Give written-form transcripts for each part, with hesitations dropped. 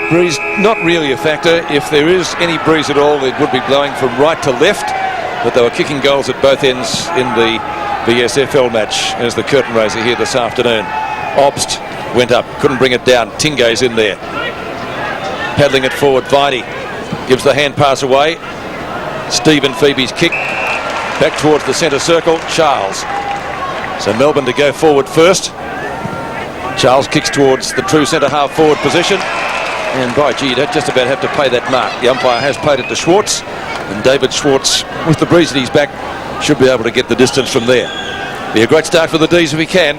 Breeze not really a factor. If there is any breeze at all, it would be blowing from right to left. But they were kicking goals at both ends in the BSFL match as the curtain raiser here this afternoon. Obst went up, couldn't bring it down. Tingay's in there. Paddling it forward, Viney gives the hand pass away. Stephen Phoebe's kick back towards the centre circle. Charles. So Melbourne to go forward first. Charles kicks towards the true centre half forward position. And by gee, you'd just about have to pay that mark. The umpire has played it to Schwartz. And David Schwartz, with the breeze at his back, should be able to get the distance from there. Be a great start for the D's if he can.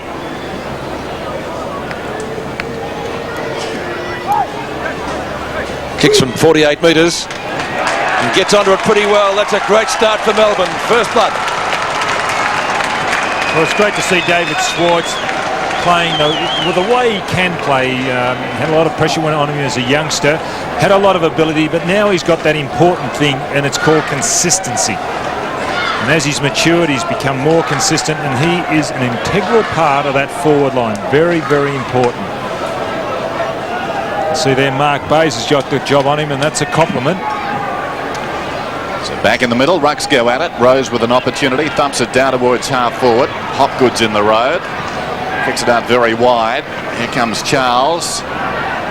Kicks from 48 metres and gets onto it pretty well. That's a great start for Melbourne. First blood. Well, it's great to see David Schwartz playing the way he can play. Had a lot of pressure went on him as a youngster, had a lot of ability, but now he's got that important thing, and it's called consistency. And as he's matured, he's become more consistent, and he is an integral part of that forward line. Very, very important. See there, Mark Bayes has got the job on him, and that's a compliment. So back in the middle, Rucks go at it. Rose with an opportunity, thumps it down towards half forward. Hopgood's in the road. Kicks it out very wide. Here comes Charles.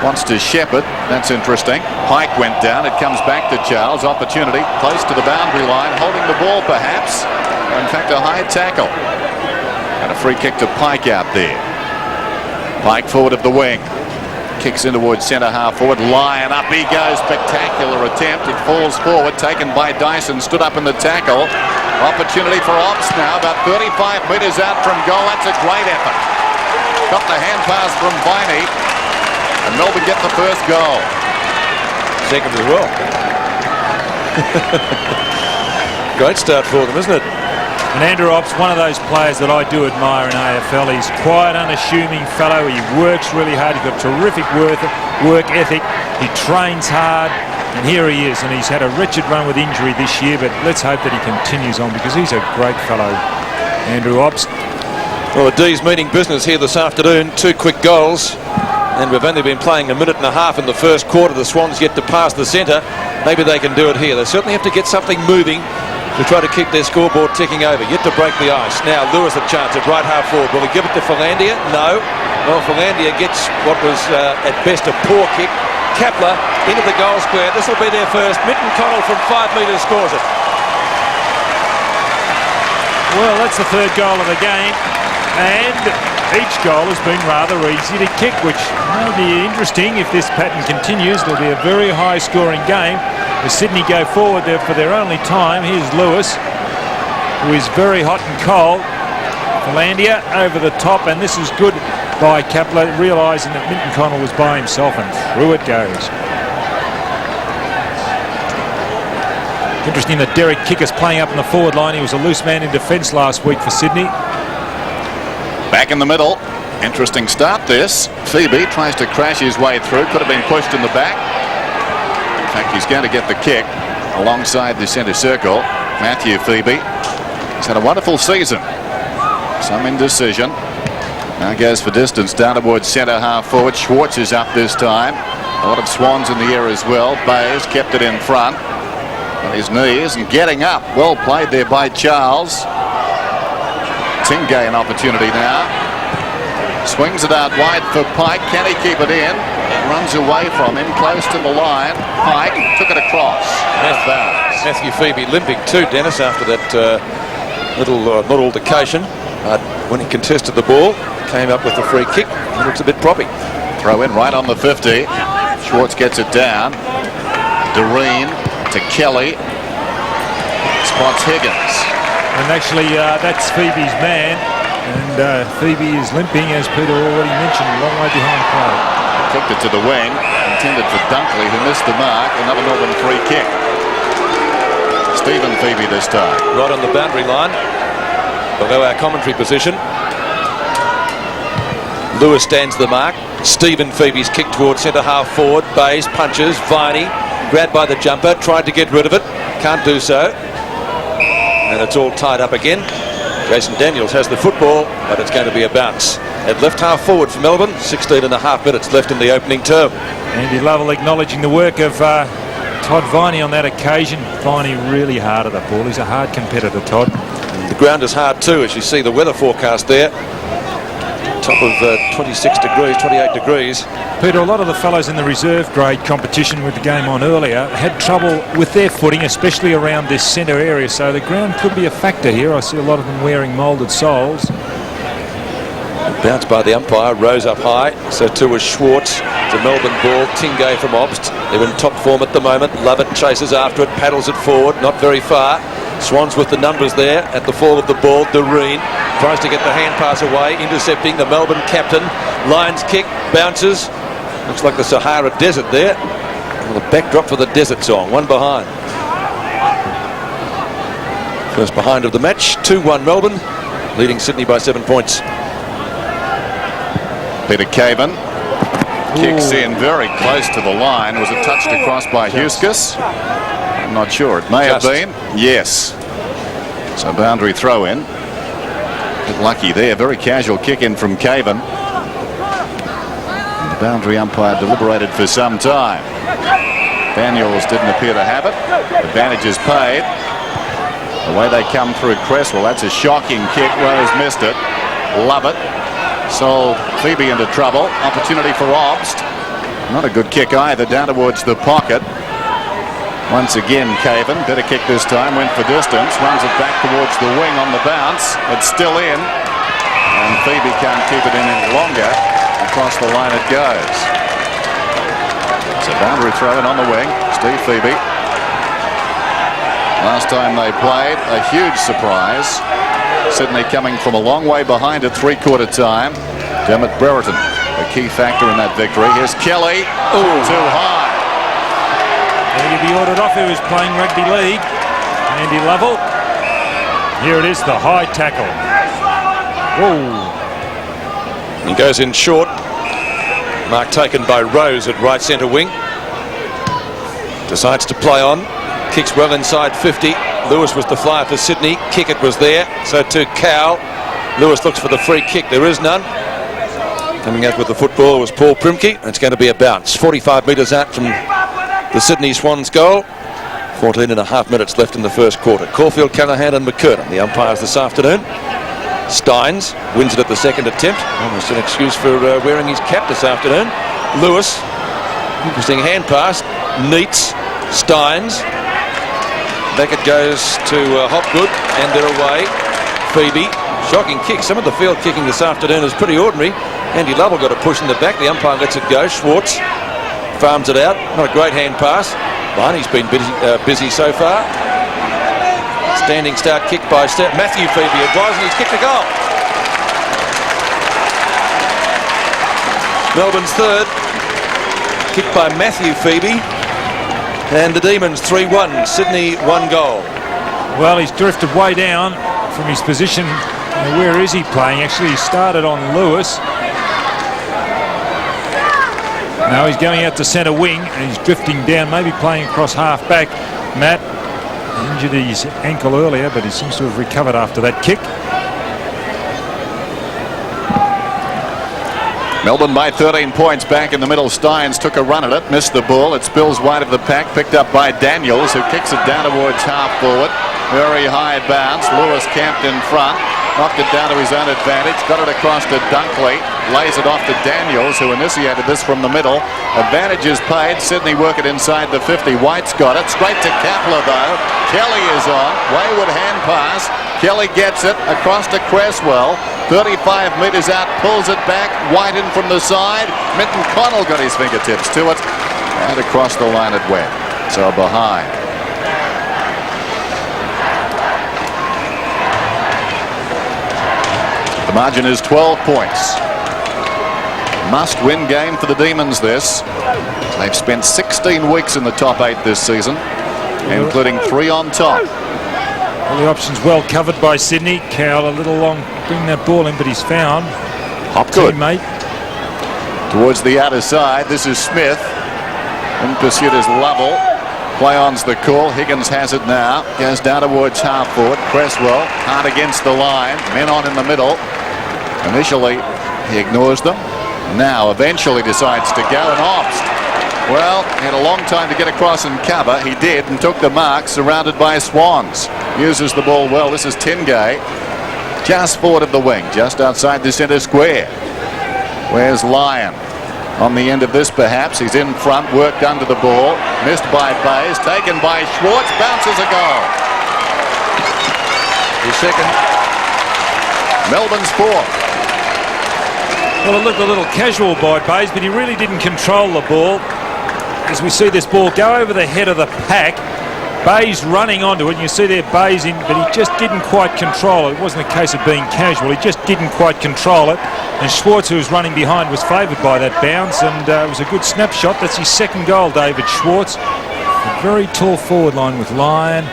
Wants to shepherd. That's interesting. Pike went down. It comes back to Charles. Opportunity close to the boundary line. Holding the ball perhaps. In fact, a high tackle. And a free kick to Pike out there. Pike forward of the wing. Kicks in towards centre half forward. Lyon up he goes. Spectacular attempt. It falls forward. Taken by Dyson. Stood up in the tackle. Opportunity for Ops now. About 35 metres out from goal. That's a great effort. Got the hand pass from Viney. And Melbourne get the first goal. Second as well. Great start for them, isn't it? And Andrew Ops, one of those players that I do admire in AFL. He's a quiet, unassuming fellow. He works really hard. He's got terrific work ethic. He trains hard. And here he is. And he's had a wretched run with injury this year. But let's hope that he continues on, because he's a great fellow, Andrew Ops. Well, the D's meeting business here this afternoon. 2 quick goals. And we've only been playing a minute and a half in the first quarter. The Swans yet to pass the centre. Maybe they can do it here. They certainly have to get something moving to try to keep their scoreboard ticking over. Yet to break the ice. Now Lewis a chance at right half forward. Will he give it to Philandia? No. Well, Philandia gets what was at best a poor kick. Kapler into the goal square. This will be their first. Minton Connell from 5 metres scores it. Well, that's the third goal of the game. And each goal has been rather easy to kick, which may be interesting if this pattern continues. There'll be a very high-scoring game. As Sydney go forward there for their only time. Here's Lewis, who is very hot and cold. Philandia over the top, and this is good by Kapler, realising that Minton Connell was by himself, and through it goes. Interesting that Derek Kicker's playing up in the forward line. He was a loose man in defence last week for Sydney. Back in the middle. Interesting start this. Phoebe tries to crash his way through. Could have been pushed in the back. In fact, he's going to get the kick alongside the centre circle. Matthew Phoebe. He's had a wonderful season. Some indecision. Now goes for distance down towards centre half forward. Schwartz is up this time. A lot of Swans in the air as well. Bayes kept it in front on his knees and getting up. Well played there by Charles. Tingay an opportunity now. Swings it out wide for Pike. Can he keep it in? Runs away from him, close to the line. Pike took it across. Matthew Phoebe limping too, Dennis, after that little not altercation. When he contested the ball, came up with the free kick. He looks a bit proppy. Throw in right on the 50. Schwartz gets it down. Doreen to Kelly. Spots Higgins. And actually, that's Phoebe's man. And Phoebe is limping, as Peter already mentioned, a long way behind play. Kicked it to the wing. Intended for Dunkley, who missed the mark. Another Melbourne free kick. Stephen Phoebe this time. Right on the boundary line. Below our commentary position. Lewis stands the mark. Stephen Phoebe's kick towards centre half forward. Bayes punches. Viney grabbed by the jumper. Tried to get rid of it. Can't do so. And it's all tied up again. Jason Daniels has the football, but it's going to be a bounce. at left half forward for Melbourne. 16 and a half minutes left in the opening term. Andy Lovell acknowledging the work of Todd Viney on that occasion. Viney really hard at the ball. He's a hard competitor, Todd. The ground is hard too, as you see the weather forecast there. Top of 26 degrees, 28 degrees. Peter, a lot of the fellows in the reserve grade competition with the game on earlier had trouble with their footing, especially around this centre area, so the ground could be a factor here. I see a lot of them wearing moulded soles. Bounced by the umpire, rose up high, so too was Schwartz. It's a Melbourne ball, Tingay from Obst. They're in top form at the moment. Lovett chases after it, paddles it forward, not very far. Swans with the numbers there at the fall of the ball. Doreen tries to get the hand pass away, intercepting the Melbourne captain. Lions kick, bounces. Looks like the Sahara Desert there. And the backdrop for the desert song, one behind. First behind of the match, 2-1 Melbourne, leading Sydney by 7 points. Peter Caven kicks in very close to the line. Was it touched across by Huskis? I'm not sure. It may have been. Yes. So boundary throw in. Bit lucky there. Very casual kick in from Caven. And the boundary umpire deliberated for some time. Daniels didn't appear to have it. Advantage is paid. The way they come through Cresswell, that's a shocking kick. Rose missed it. Love it. Sold Phoebe into trouble. Opportunity for Obst. Not a good kick either, down towards the pocket. Once again, Caven, better kick this time, went for distance, runs it back towards the wing on the bounce. It's still in, and Phoebe can't keep it in any longer. Across the line it goes. It's a boundary throw in on the wing. Steve Phoebe. Last time they played, a huge surprise. Sydney coming from a long way behind at three-quarter time. Dermot Brereton, a key factor in that victory. Here's Kelly. Ooh, too high. He'll be ordered off. He was playing rugby league. Andy Lovell. Here it is, the high tackle. Whoa. He goes in short. Mark taken by Rose at right centre wing. Decides to play on. Kicks well inside 50. Lewis was the flyer for Sydney. Kickett was there. So too Cowell. Lewis looks for the free kick. There is none. Coming out with the football was Paul Primke. It's going to be a bounce. 45 metres out from the Sydney Swans goal. 14 and a half minutes left in the first quarter. Caulfield, Callaghan and McCurtain, the umpires this afternoon. Steins wins it at the second attempt. Almost an excuse for wearing his cap this afternoon. Lewis, interesting hand pass. Neats, Steins. Back it goes to Hopgood, and they're away. Phoebe, shocking kick. Some of the field kicking this afternoon is pretty ordinary. Andy Lovell got a push in the back. The umpire lets it go. Schwartz farms it out. Not a great hand pass. Barney's been busy so far. Standing start kick by Matthew Phoebe advising he's kicked a goal. Melbourne's third. Kicked by Matthew Phoebe. And the Demons 3-1. Sydney 1 goal. Well, he's drifted way down from his position. Where is he playing? Actually, he started on Lewis. Now he's going out to centre wing and he's drifting down, maybe playing across half back. Matt injured his ankle earlier, but he seems to have recovered after that kick. Melbourne by 13 points back in the middle. Steins took a run at it, missed the ball. It spills wide of the pack, picked up by Daniels, who kicks it down towards half forward. Very high bounce. Lewis camped in front, knocked it down to his own advantage, got it across to Dunkley, lays it off to Daniels, who initiated this from the middle. Advantage is paid. Sydney work it inside the 50. White's got it. Straight to Kepler though. Kelly is on. Wayward hand pass. Kelly gets it across to Cresswell. 35 metres out, pulls it back. White in from the side. Minton Connell got his fingertips to it. And across the line it went. So behind. The margin is 12 points. Must-win game for the Demons this. They've spent 16 weeks in the top 8 this season, including 3 on top. All the options well covered by Sydney. Cowell a little long bringing that ball in, but he's found Hopgood teammate. Towards the outer side. This is Smith. In pursuit is Lovell. Play-on's the call. Higgins has it now. Goes down towards half-forward. Cresswell hard against the line. Men on in the middle. Initially He ignores them. Now eventually decides to go, and Obst, well, he had a long time to get across and cover. He did, and took the mark, surrounded by Swans. Uses the ball well. This is Tingay, just forward of the wing, just outside the centre square. Where's Lyon? On the end of this, perhaps. He's in front, worked under the ball. Missed by Bayes, taken by Schwartz, bounces a goal. His second. Melbourne's fourth. Well, it looked a little casual by Bayes, but he really didn't control the ball. As we see this ball go over the head of the pack, Bayes running onto it, and you see there Bayes in, but he just didn't quite control it. It wasn't a case of being casual, he just didn't quite control it. And Schwartz, who was running behind, was favoured by that bounce, and it was a good snapshot. That's his second goal, David Schwartz. A very tall forward line with Lyon,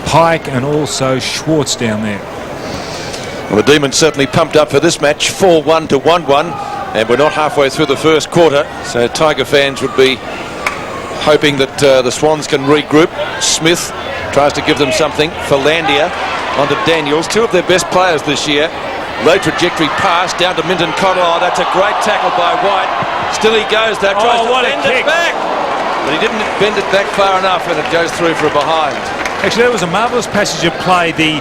Pike, and also Schwartz down there. Well, the Demons certainly pumped up for this match, 4-1 to 1-1, and we're not halfway through the first quarter, so Tiger fans would be hoping that the Swans can regroup. Smith tries to give them something. Philandia onto Daniels, two of their best players this year. Low trajectory pass down to Minton Connell. Oh, that's a great tackle by White. Still he goes though, tries to bend it back. But he didn't bend it back far enough, and it goes through for a behind. Actually, that was a marvellous passage of play. The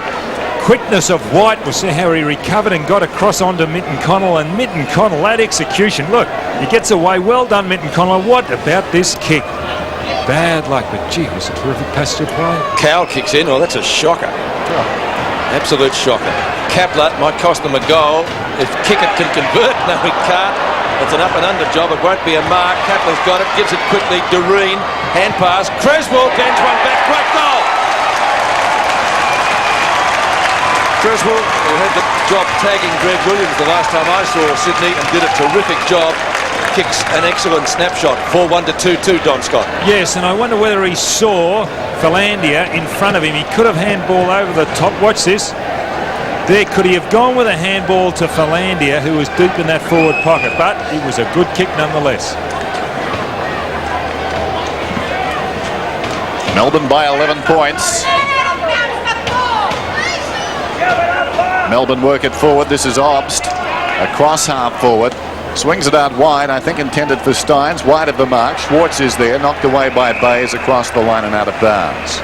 quickness of White, was how he recovered and got across onto Minton Connell, and Minton Connell, that execution, look, he gets away. Well done, Minton Connell. What about this kick? Bad luck, but gee, it was a terrific passage of play. Cowell kicks in. Oh, that's a shocker. Absolute shocker. Kapler might cost them a goal. If Kickett can convert, no he can't. It's an up and under job. It won't be a mark. Kapler's got it, gives it quickly. Doreen, hand pass. Creswell gains one back. Great goal. Creswell, who had the job tagging Greg Williams the last time I saw Sydney and did a terrific job, kicks an excellent snapshot. 4-1 to 2-2, Don Scott. Yes, and I wonder whether he saw Philandia in front of him. He could have handball over the top. Watch this. There, could he have gone with a handball to Philandia, who was deep in that forward pocket? But it was a good kick nonetheless. Melbourne by 11 points. Melbourne work it forward. This is Obst. Across half forward. Swings it out wide, I think intended for Steins. Wide of the mark. Schwartz is there, knocked away by Bayes across the line and out of bounds.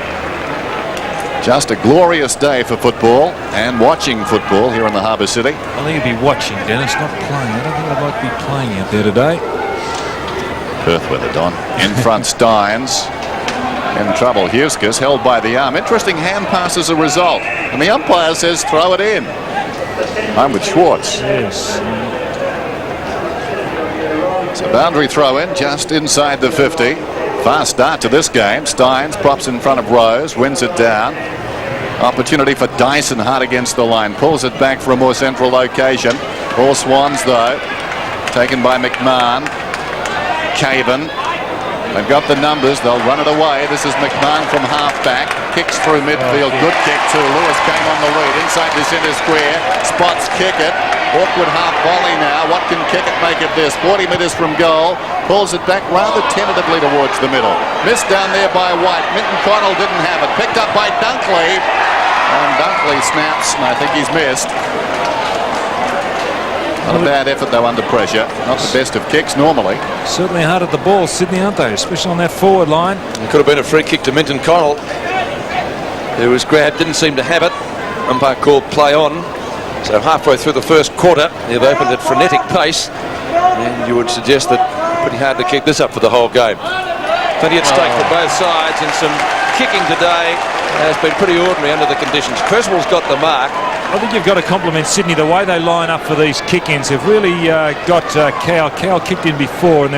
Just a glorious day for football and watching football here in the Harbour City. I think you'd be watching, Dennis, not playing. I don't think I'd like to be playing out there today. Perth weather, Don. In front, Steins. In trouble, Huskis, held by the arm. Interesting hand pass as a result. And the umpire says throw it in. I'm with Schwartz. Yes. It's a boundary throw in just inside the 50. Fast start to this game. Steins props in front of Rose, wins it down. Opportunity for Dyson hard against the line. Pulls it back for a more central location. All Swans though. Taken by McMahon. Caven. They've got the numbers. They'll run it away. This is McMahon from half back. Kicks through midfield. Good kick too. Lewis came on the lead. Inside the centre square. Spots Kickett. Awkward half volley now. What can Kickett make of this? 40 metres from goal. Pulls it back rather tentatively towards the middle. Missed down there by White. Minton Connell didn't have it. Picked up by Dunkley. And Dunkley snaps, and I think he's missed. Not a bad effort though under pressure. Not the best of kicks normally. Certainly hard at the ball, Sydney, aren't they? Especially on that forward line. It could have been a free kick to Minton Connell. There was grabbed, didn't seem to have it. Umpire called play on. So halfway through the first quarter, they've opened at frenetic pace. And you would suggest that pretty hard to keep this up for the whole game. Plenty at stake for both sides, and some kicking today has been pretty ordinary under the conditions. Creswell's got the mark. I think you've got to compliment Sydney. The way they line up for these kick-ins, they've really got Cowell. Cowell kicked in before, and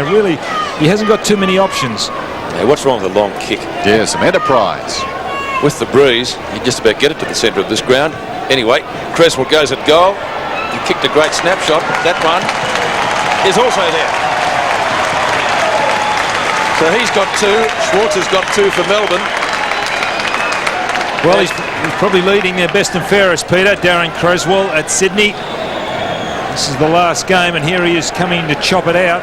he hasn't got too many options. Yeah, what's wrong with a long kick? Yeah, some enterprise. With the breeze, you just about get it to the centre of this ground. Anyway, Creswell goes at goal. He kicked a great snapshot. That one is also there. So he's got two. Schwartz has got two for Melbourne. Well, he's probably leading their best and fairest, Peter. Darren Creswell at Sydney. This is the last game, and here he is coming to chop it out.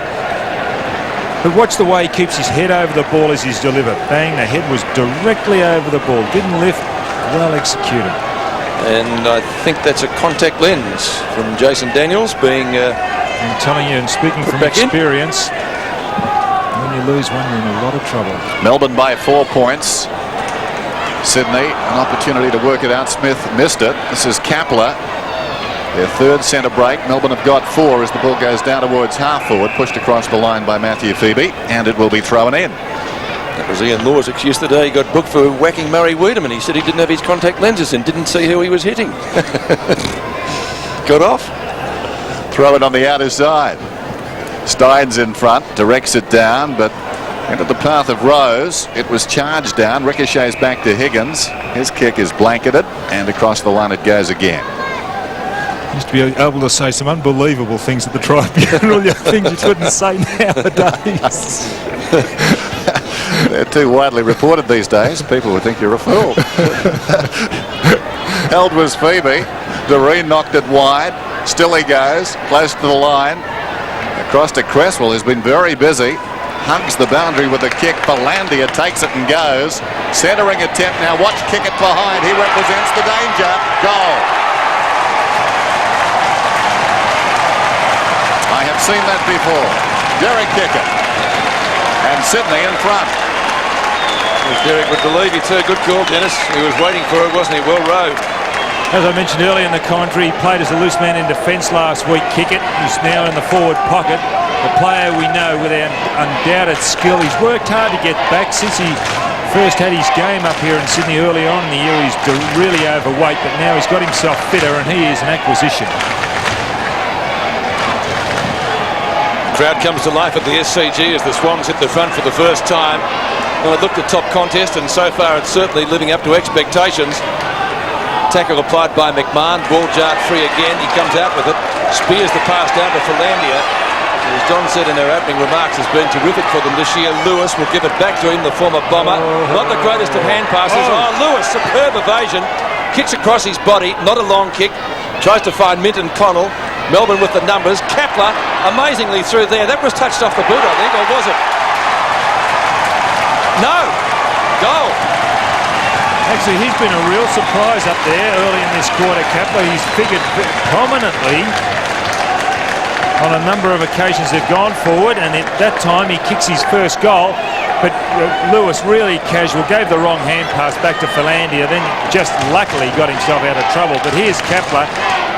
But watch the way he keeps his head over the ball as he's delivered. Bang, the head was directly over the ball. Didn't lift, well executed. And I think that's a contact lens from Jason Daniels, being I'm telling you, and speaking from experience, when you lose one, you're in a lot of trouble. Melbourne by 4 points. Sydney, an opportunity to work it out. Smith missed it. This is Kapler, their third centre break. Melbourne have got 4 as the ball goes down towards half forward, pushed across the line by Matthew Phoebe, and it will be thrown in. That was Ian Law's excuse today. He got booked for whacking Murray Wiedemann. He said he didn't have his contact lenses in, didn't see who he was hitting. Got off. Throw it on the outer side. Steins in front, directs it down, but into the path of Rose. It was charged down, ricochets back to Higgins. His kick is blanketed, and across the line it goes again. Used to be able to say some unbelievable things at the tribunal, things you couldn't say nowadays. They're too widely reported these days. People would think you're a fool. Held was Phoebe. Doreen knocked it wide. Still he goes, close to the line. Across to Cresswell, who's been very busy. Hugs the boundary with a kick. Philandia takes it and goes. Centering attempt now. Watch kick it behind. He represents the danger. Goal. I have seen that before. Derek Kicker. And Sydney in front. Derek would believe it's a good call, Dennis. He was waiting for it, wasn't he? Well rowed. As I mentioned earlier in the commentary, he played as a loose man in defence last week. Kickett, who's now in the forward pocket. The player we know with undoubted skill. He's worked hard to get back since he first had his game up here in Sydney early on in the year. He's really overweight, but now he's got himself fitter, and he is an acquisition. Crowd comes to life at the SCG as the Swans hit the front for the first time. Well, it looked a top contest, and so far it's certainly living up to expectations. Tackle applied by McMahon. Ball jarred free again. He comes out with it. Spears the pass down to Philandia. As Don said in our opening remarks, has been terrific for them this year. Lewis will give it back to him, the former Bomber. Not the greatest of hand passes. Oh, Lewis, superb evasion. Kicks across his body. Not a long kick. Tries to find Minton Connell. Melbourne with the numbers. Kapler amazingly through there. That was touched off the boot, I think, or was it? No. Goal. Actually, he's been a real surprise up there early in this quarter, Kapler. He's figured prominently on a number of occasions. They've gone forward, and at that time he kicks his first goal. But Lewis really casual, gave the wrong hand pass back to Philandia, then just luckily got himself out of trouble. But here's Kapler,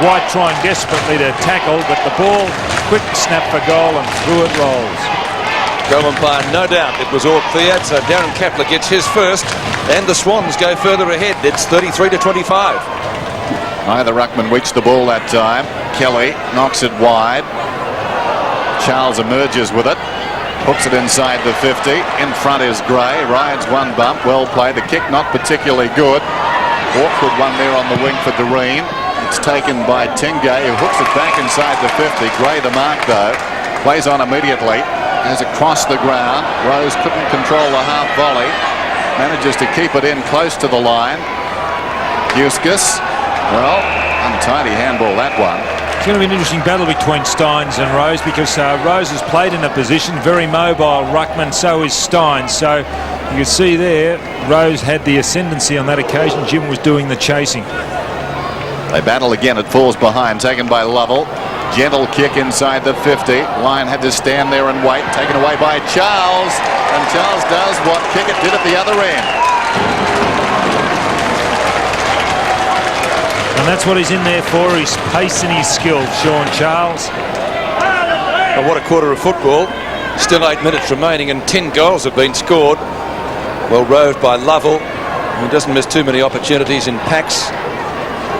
White trying desperately to tackle, but the ball, quick snap for goal, and through it rolls. Goal umpire, no doubt it was all clear, so Darren Kapler gets his first, and the Swans go further ahead. It's 33-25. Neither ruckman reached the ball that time. Kelly knocks it wide. Charles emerges with it. Hooks it inside the 50. In front is Gray. Rides one bump. Well played. The kick not particularly good. Awkward one there on the wing for Doreen. It's taken by Tingay, who hooks it back inside the 50. Gray the mark though. Plays on immediately. As across the ground. Rose couldn't control the half volley. Manages to keep it in close to the line. Eustace. Well, untidy handball that one. It's going to be an interesting battle between Steins and Rose, because Rose has played in a position, very mobile ruckman, so is Steins. So you can see there, Rose had the ascendancy on that occasion. Jim was doing the chasing. They battle again. It falls behind, taken by Lovell. Gentle kick inside the 50. Lyon had to stand there and wait. Taken away by Charles. And Charles does what Kickett did at the other end. And that's what he's in there for, his pace and his skill, Sean Charles. Well, what a quarter of football. Still 8 minutes remaining and 10 goals have been scored. Well rowed by Lovell, who doesn't miss too many opportunities in packs.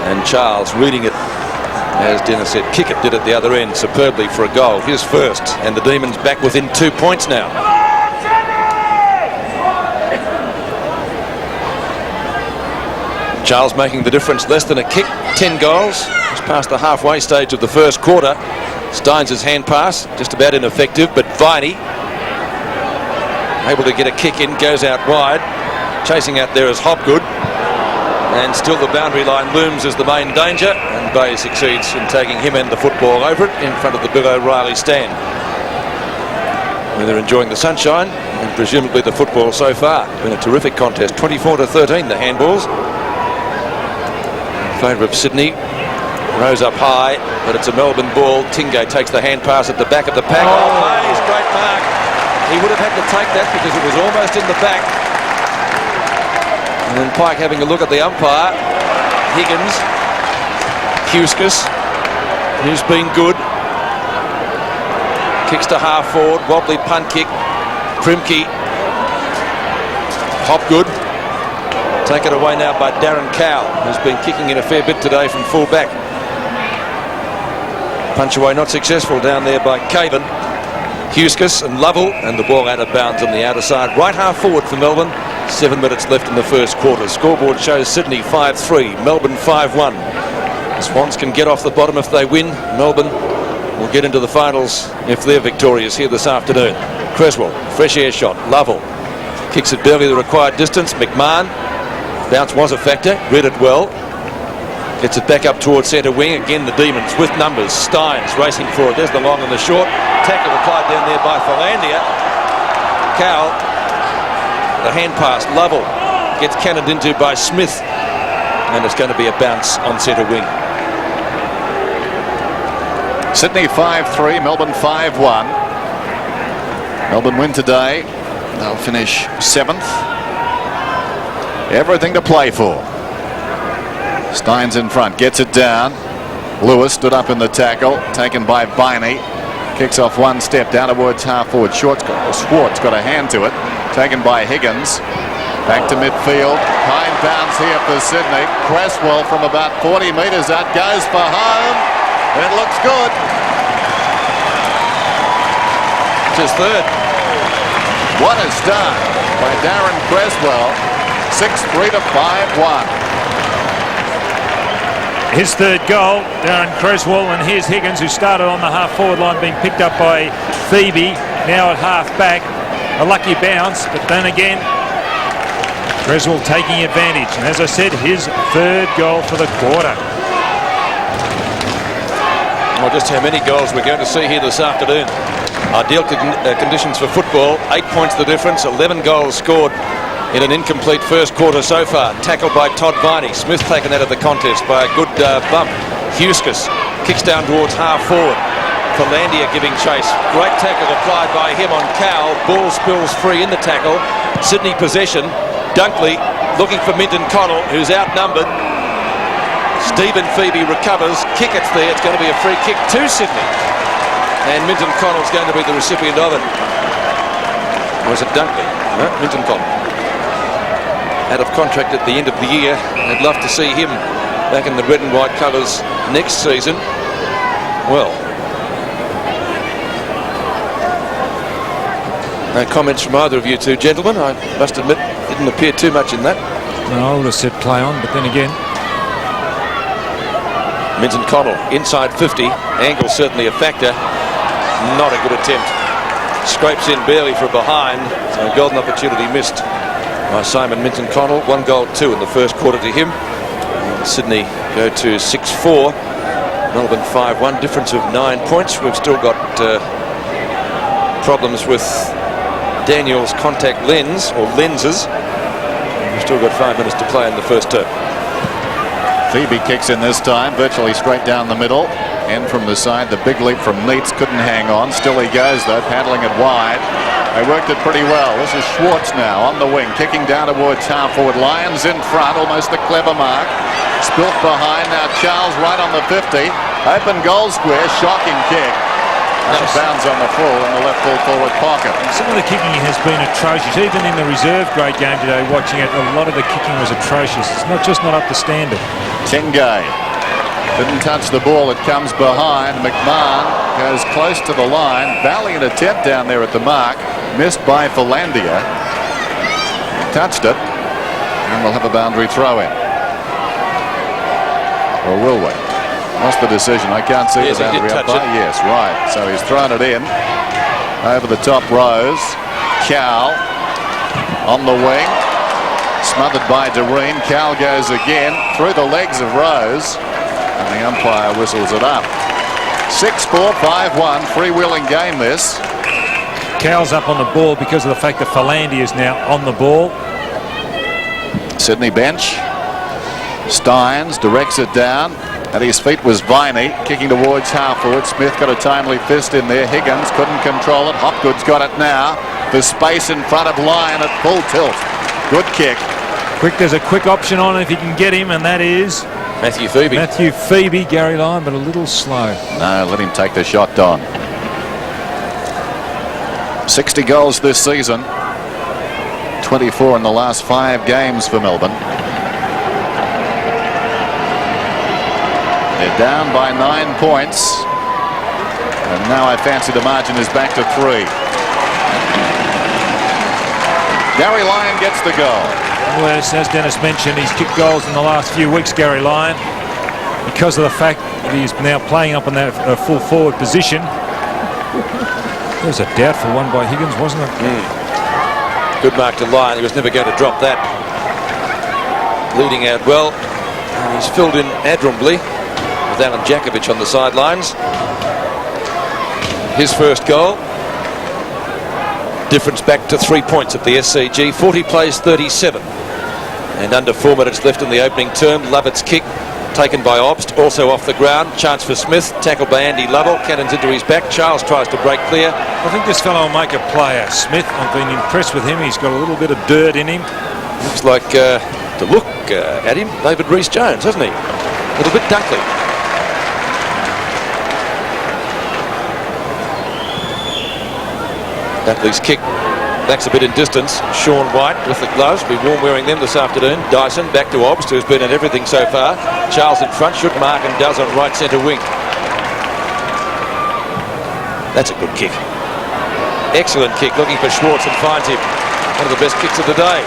And Charles reading it, as Dennis said, Kickett did at the other end superbly for a goal. His first, and the Demons back within 2 points now. Charles making the difference, less than a kick, 10 goals. Just past the halfway stage of the first quarter. Steins' hand pass, just about ineffective, but Viney able to get a kick in, goes out wide. Chasing out there is Hopgood. And still the boundary line looms as the main danger, and Bay succeeds in taking him and the football over it in front of the Bill O'Reilly stand. And they're enjoying the sunshine and presumably the football so far. Been a terrific contest, 24-13 the handballs. In favour of Sydney, Rose up high, but it's a Melbourne ball. Tingay takes the hand pass at the back of the pack. Oh, plays, great mark. He would have had to take that because it was almost in the back. And then Pike having a look at the umpire. Higgins, Huskus, who's been good. Kicks to half forward, wobbly punt kick. Primke, Hopgood. Taken away now by Darren Cowell, who's been kicking in a fair bit today from full back. Punch away not successful down there by Caven. Huskus and Lovell, and the ball out of bounds on the outer side. Right half forward for Melbourne. 7 minutes left in the first quarter. Scoreboard shows Sydney 5-3, Melbourne 5-1. The Swans can get off the bottom if they win. Melbourne will get into the finals if they're victorious here this afternoon. Creswell, fresh air shot. Lovell kicks it barely the required distance. McMahon, bounce was a factor, read it well. Gets it back up towards centre wing. Again the Demons with numbers. Steins racing for it. There's the long and the short. Tackle applied down there by Philandia. Cowell, the hand pass. Lovell gets cannoned into by Smith, and it's going to be a bounce on centre wing. Sydney 5-3, Melbourne 5-1. Melbourne win today. They'll finish 7th. Everything to play for. Steins in front, gets it down. Lewis stood up in the tackle, taken by Viney. Kicks off one step down towards half forward. Schwartz got a hand to it. Taken by Higgins. Back to midfield. High bounce here for Sydney. Cresswell from about 40 metres out goes for home. It looks good. It's his third. What a start by Darren Cresswell. 6-3 to 5-1. His third goal, Darren Creswell, and here's Higgins, who started on the half-forward line, being picked up by Phoebe, now at half-back. A lucky bounce, but then again, Creswell taking advantage. And as I said, his third goal for the quarter. Well, just how many goals we're going to see here this afternoon. Ideal conditions for football. 8 points the difference, 11 goals scored in an incomplete first quarter so far. Tackled by Todd Viney. Smith taken out of the contest by a good bump. Huskus kicks down towards half forward. Philandia giving chase. Great tackle applied by him on Cowell. Ball spills free in the tackle. Sydney possession. Dunkley looking for Minton Connell, who's outnumbered. Stephen Phoebe recovers. Kick it's there. It's going to be a free kick to Sydney. And Minton Connell's going to be the recipient of it. Or is it Dunkley? No, Minton Connell. Out of contract at the end of the year. I'd love to see him back in the red and white colours next season. Well, no comments from either of you two gentlemen. I must admit, didn't appear too much in that. No, I would have said play on, but then again, Minton Connell inside 50. Angle certainly a factor. Not a good attempt. Scrapes in barely for behind. So a golden opportunity missed by Simon Minton Connell. 1 goal, 2 in the first quarter to him. Sydney go to 6-4. Melbourne 5-1. Difference of 9 points. We've still got problems with Daniel's contact lens, or lenses. We've still got 5 minutes to play in the first term. Phoebe kicks in this time, virtually straight down the middle. And from the side, the big leap from Neitz couldn't hang on. Still he goes, though, paddling it wide. They worked it pretty well. This is Schwartz now on the wing, kicking down towards half forward. Lions in front, almost a clever mark. Spilt behind, now Charles right on the 50. Open goal square, shocking kick. Out of bounds on the full in the left full forward pocket. some of the kicking has been atrocious. Even in the reserve grade game today, watching it, a lot of the kicking was atrocious. It's not up to standard. Tingay didn't touch the ball. It comes behind. McMahon goes close to the line. Valiant attempt down there at the mark. Missed by Philandia. Touched it. And we'll have a boundary throw in. Or will we? What's the decision? I can't see the boundary up by. Yes, right. So he's thrown it in. Over the top rows. Cowell on the wing. Smothered by Doreen. Cowell goes again through the legs of Rose. And the umpire whistles it up. 6-4, 5-1. Freewheeling game this. Cowell's up on the ball because of the fact that Philandia is now on the ball. Sydney bench. Steins directs it down. At his feet was Viney, kicking towards half forward. Smith got a timely fist in there. Higgins couldn't control it. Hopgood's got it now. The space in front of Lyon at full tilt. Good kick. There's a quick option on if he can get him, and that is Matthew Phoebe. Matthew Phoebe, Gary Lyon, but a little slow. No, let him take the shot, Don. 60 goals this season. 24 in the last 5 games for Melbourne. They're down by 9 points. And now I fancy the margin is back to 3. Gary Lyon gets the goal. Well, as Dennis mentioned, he's kicked goals in the last few weeks, Gary Lyon, because of the fact that he's now playing up in that full forward position. There was a doubtful one by Higgins, wasn't it? Good mark to Lyon. He was never going to drop that. Leading out well. And he's filled in admirably with Alan Jakovic on the sidelines. His first goal. Difference back to 3 points at the SCG. 40 plays 37. And under 4 minutes left in the opening term. Lovett's kick taken by Obst, also off the ground. Chance for Smith, tackled by Andy Lovell. Cannons into his back. Charles tries to break clear. I think this fellow will make a player. Smith, I've been impressed with him. He's got a little bit of dirt in him. Looks like, to look at him, David Rhys-Jones, hasn't he? A little bit Dunkley. Dunkley's kick backs a bit in distance. Sean White with the gloves. Be warm wearing them this afternoon. Dyson back to Obst, who's been at everything so far. Charles in front, should mark and does on right centre wing. That's a good kick. Excellent kick. Looking for Schwartz and finds him. One of the best kicks of the day.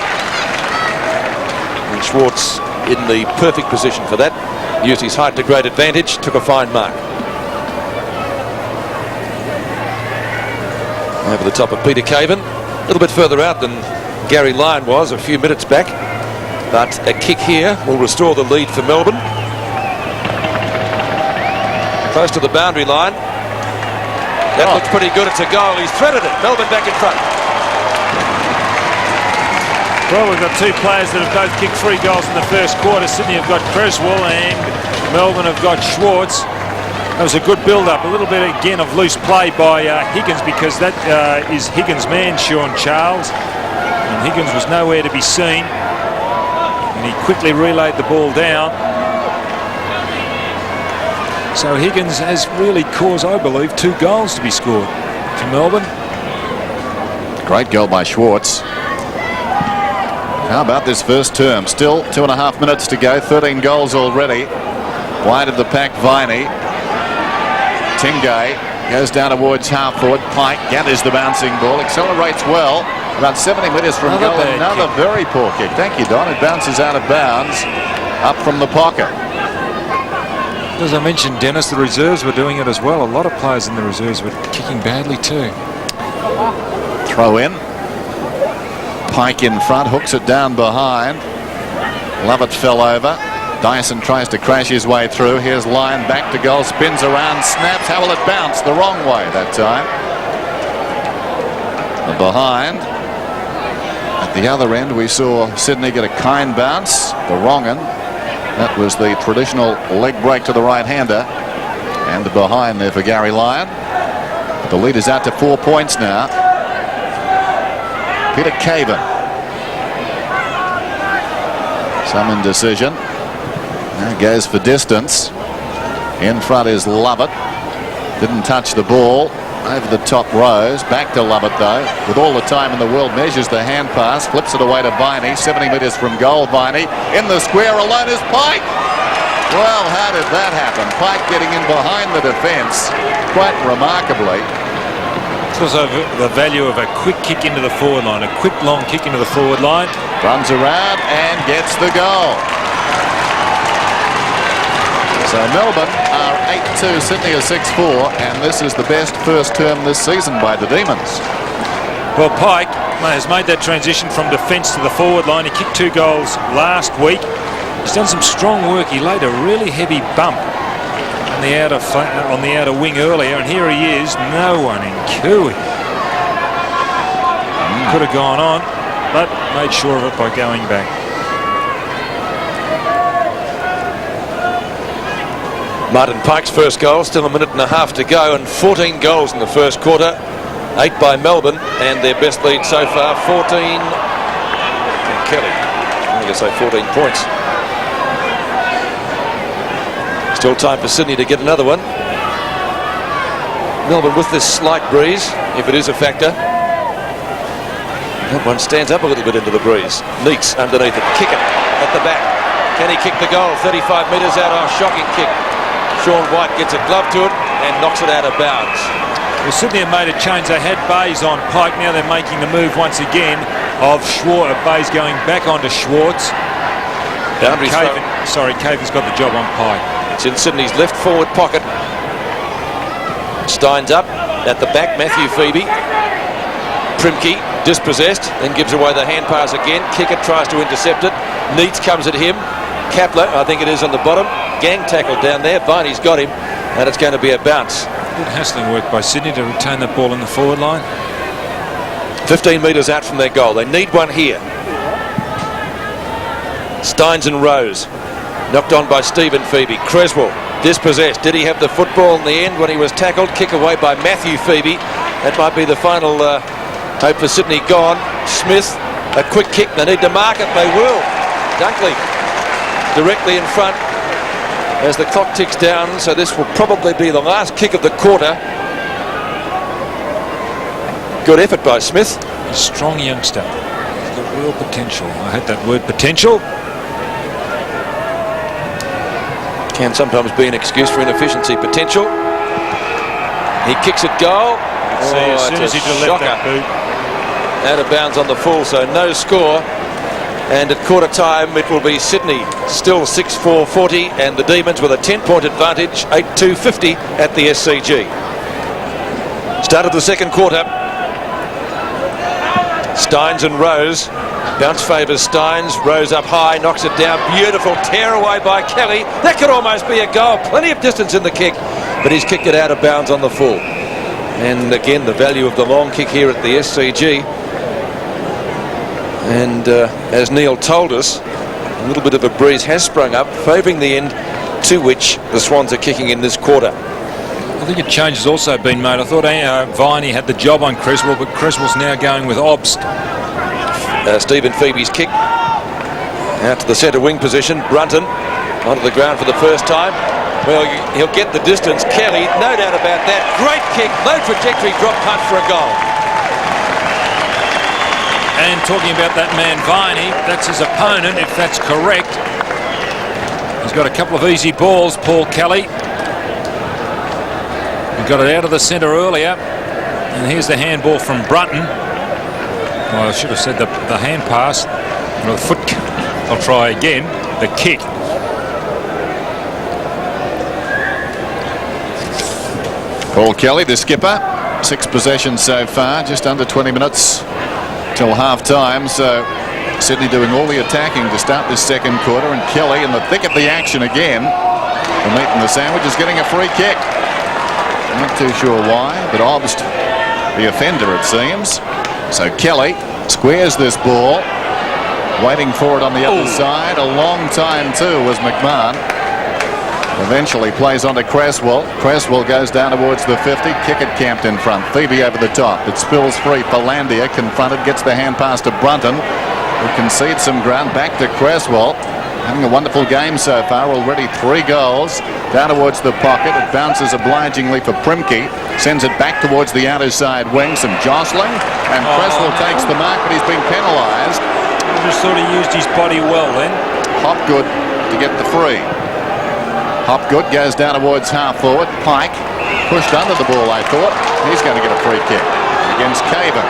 And Schwartz in the perfect position for that. Used his height to great advantage. Took a fine mark. Over the top of Peter Caven. A little bit further out than Gary Lyon was a few minutes back. But a kick here will restore the lead for Melbourne. Close to the boundary line. That looks pretty good. It's a goal. He's threaded it. Melbourne back in front. Well, we've got 2 players that have both kicked 3 goals in the first quarter. Sydney have got Creswell and Melbourne have got Schwartz. That was a good build-up. A little bit, again, of loose play by Higgins, because that is Higgins' man, Sean Charles. And Higgins was nowhere to be seen. And he quickly relayed the ball down. So Higgins has really caused, I believe, 2 goals to be scored for Melbourne. Great goal by Schwartz. How about this first term? Still 2.5 minutes to go. 13 goals already. Wide of the pack, Viney. Tingay goes down towards half forward. Pike gathers the bouncing ball, accelerates well. About 70 metres from goal. Another very poor kick. Thank you, Don. It bounces out of bounds up from the pocket. As I mentioned, Dennis, the reserves were doing it as well. A lot of players in the reserves were kicking badly too. Throw in. Pike in front, hooks it down behind. Lovett fell over. Dyson tries to crash his way through. Here's Lyon back to goal, spins around, snaps. How will it bounce? The wrong way that time. The behind. At the other end, we saw Sydney get a kind bounce. The wrong end. That was the traditional leg break to the right-hander. And the behind there for Gary Lyon. The lead is out to 4 points now. Peter Caven. Some indecision. Now goes for distance. In front is Lovett. Didn't touch the ball. Over the top rows. Back to Lovett though. With all the time in the world. Measures the hand pass. Flips it away to Viney. 70 metres from goal. Viney. In the square alone is Pike. Well, how did that happen? Pike getting in behind the defence. Quite remarkably. It's also the value of a quick kick into the forward line. A quick long kick into the forward line. Runs around and gets the goal. So Melbourne are 8-2, Sydney are 6-4, and this is the best first term this season by the Demons. Well, Pike has made that transition from defence to the forward line. He kicked 2 goals last week. He's done some strong work. He laid a really heavy bump on the outer wing earlier, and here he is. No one in Cooey. Could have gone on, but made sure of it by going back. Martin Pike's first goal, still a minute and a half to go, and 14 goals in the first quarter. 8 by Melbourne, and their best lead so far, 14. And Kelly, I'm going to say 14 points. Still time for Sydney to get another one. Melbourne with this slight breeze, if it is a factor. That one stands up a little bit into the breeze. Neeks underneath it, kick it at the back. Can he kick the goal? 35 metres out, oh, shocking kick. Sean White gets a glove to it and knocks it out of bounds. Well, Sydney have made a change. They had Bays on Pike. Now they're making the move once again of Bays going back onto Schwartz. Caven's got the job on Pike. It's in Sydney's left forward pocket. Stein's up at the back. Matthew Phoebe. Primke dispossessed, then gives away the hand pass again. Kicker tries to intercept it. Neitz comes at him. Kapler, I think it is, on the bottom. Gang tackle down there. Viney's got him, and it's going to be a bounce. Good hassling work by Sydney to retain that ball in the forward line. 15 metres out from their goal. They need one here. Steins and Rose. Knocked on by Stephen Phoebe. Creswell dispossessed. Did he have the football in the end when he was tackled? Kick away by Matthew Phoebe. That might be the final hope for Sydney gone. Smith, a quick kick. They need to mark it. They will. Dunkley directly in front as the clock ticks down, so this will probably be the last kick of the quarter. Good effort by Smith. A strong youngster. He's got real potential. I hate that word, potential. Can sometimes be an excuse for inefficiency. Potential. He kicks it goal. As soon as he left that boot. Out of bounds on the full, so no score. And at quarter time it will be Sydney still 6-4-40 and the Demons with a 10-point advantage, 8-2-50 at the SCG. Start of the second quarter. Steins and Rose. Bounce favours Steins. Rose up high, knocks it down. Beautiful tear away by Kelly. That could almost be a goal. Plenty of distance in the kick, but he's kicked it out of bounds on the full. And again, the value of the long kick here at the SCG. And as Neil told us, a little bit of a breeze has sprung up, favouring the end to which the Swans are kicking in this quarter. I think a change has also been made. I thought Viney had the job on Creswell, but Creswell's now going with Obst. Stephen Phoebe's kick out to the centre wing position. Brunton onto the ground for the first time. Well, he'll get the distance. Kelly, no doubt about that. Great kick, low trajectory drop punt for a goal. And talking about that man Viney, that's his opponent, if that's correct. He's got a couple of easy balls, Paul Kelly. He got it out of the centre earlier. And here's the handball from Brunton. Well, I should have said the hand pass. Or the foot. I'll try again. The kick. Paul Kelly, the skipper. 6 possessions so far, just under 20 minutes till half-time, so Sydney doing all the attacking to start this second quarter, and Kelly in the thick of the action again. The meat and the sandwich is getting a free kick. Not too sure why, but Obst, the offender it seems. So Kelly squares this ball, waiting for it on the other side. A long time too was McMahon. Eventually plays onto Creswell. Creswell goes down towards the 50. Kickett camped in front. Phoebe over the top. It spills free. Palandia confronted. Gets the hand pass to Brunton, who concedes some ground. Back to Creswell. Having a wonderful game so far. Already 3 goals. Down towards the pocket. It bounces obligingly for Primke. Sends it back towards the outer side wing. Some jostling. And Creswell takes the mark, but he's been penalised. I just thought he used his body well then. Hopgood to get the free. Hopgood goes down towards half forward. Pike pushed under the ball, I thought. He's going to get a free kick against Caven.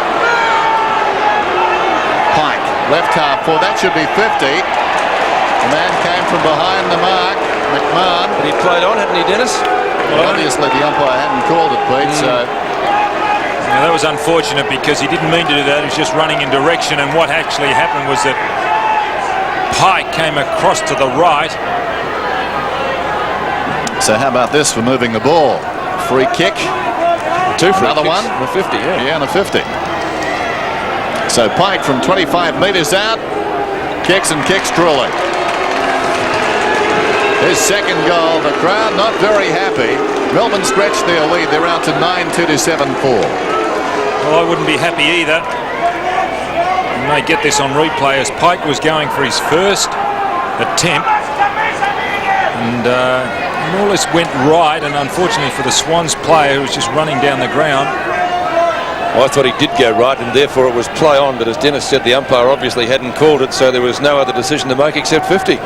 Pike, left half forward. That should be 50. The man came from behind the mark. McMahon. But he played on, hadn't he, Dennis? Well, obviously the umpire hadn't called it, Pete, so... Now, that was unfortunate because he didn't mean to do that. He was just running in direction, and what actually happened was that Pike came across to the right. So how about this for moving the ball? Free kick. 2 free Another kicks. one. And a 50, yeah. Yeah, and a 50. So Pike from 25 metres out. Kicks and kicks truly. His second goal. The crowd not very happy. Melbourne stretched their lead. They're out to 9-2 to 7-4. Well, I wouldn't be happy either. You may get this on replay as Pike was going for his first attempt and more or less went right, and unfortunately for the Swans player who was just running down the ground. Well, I thought he did go right, and therefore it was play on, but as Dennis said, the umpire obviously hadn't called it, so there was no other decision to make except 50.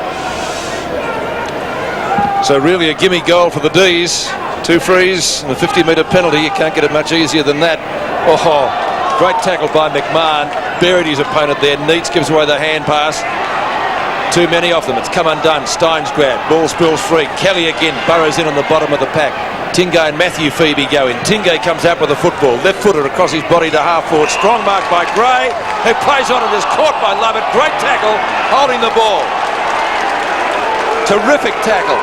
So really a gimme goal for the D's. 2 frees and a 50-metre penalty. You can't get it much easier than that. Oh, great tackle by McMahon. Buried his opponent there. Neitz gives away the hand pass. Too many of them. It's come undone. Steins grab. Ball spills free. Kelly again burrows in on the bottom of the pack. Tingay and Matthew Phoebe go in. Tingay comes out with a football. Left-footed across his body to half-forward. Strong mark by Gray, who plays on it. Is caught by Lovett. Great tackle. Holding the ball. Terrific tackle.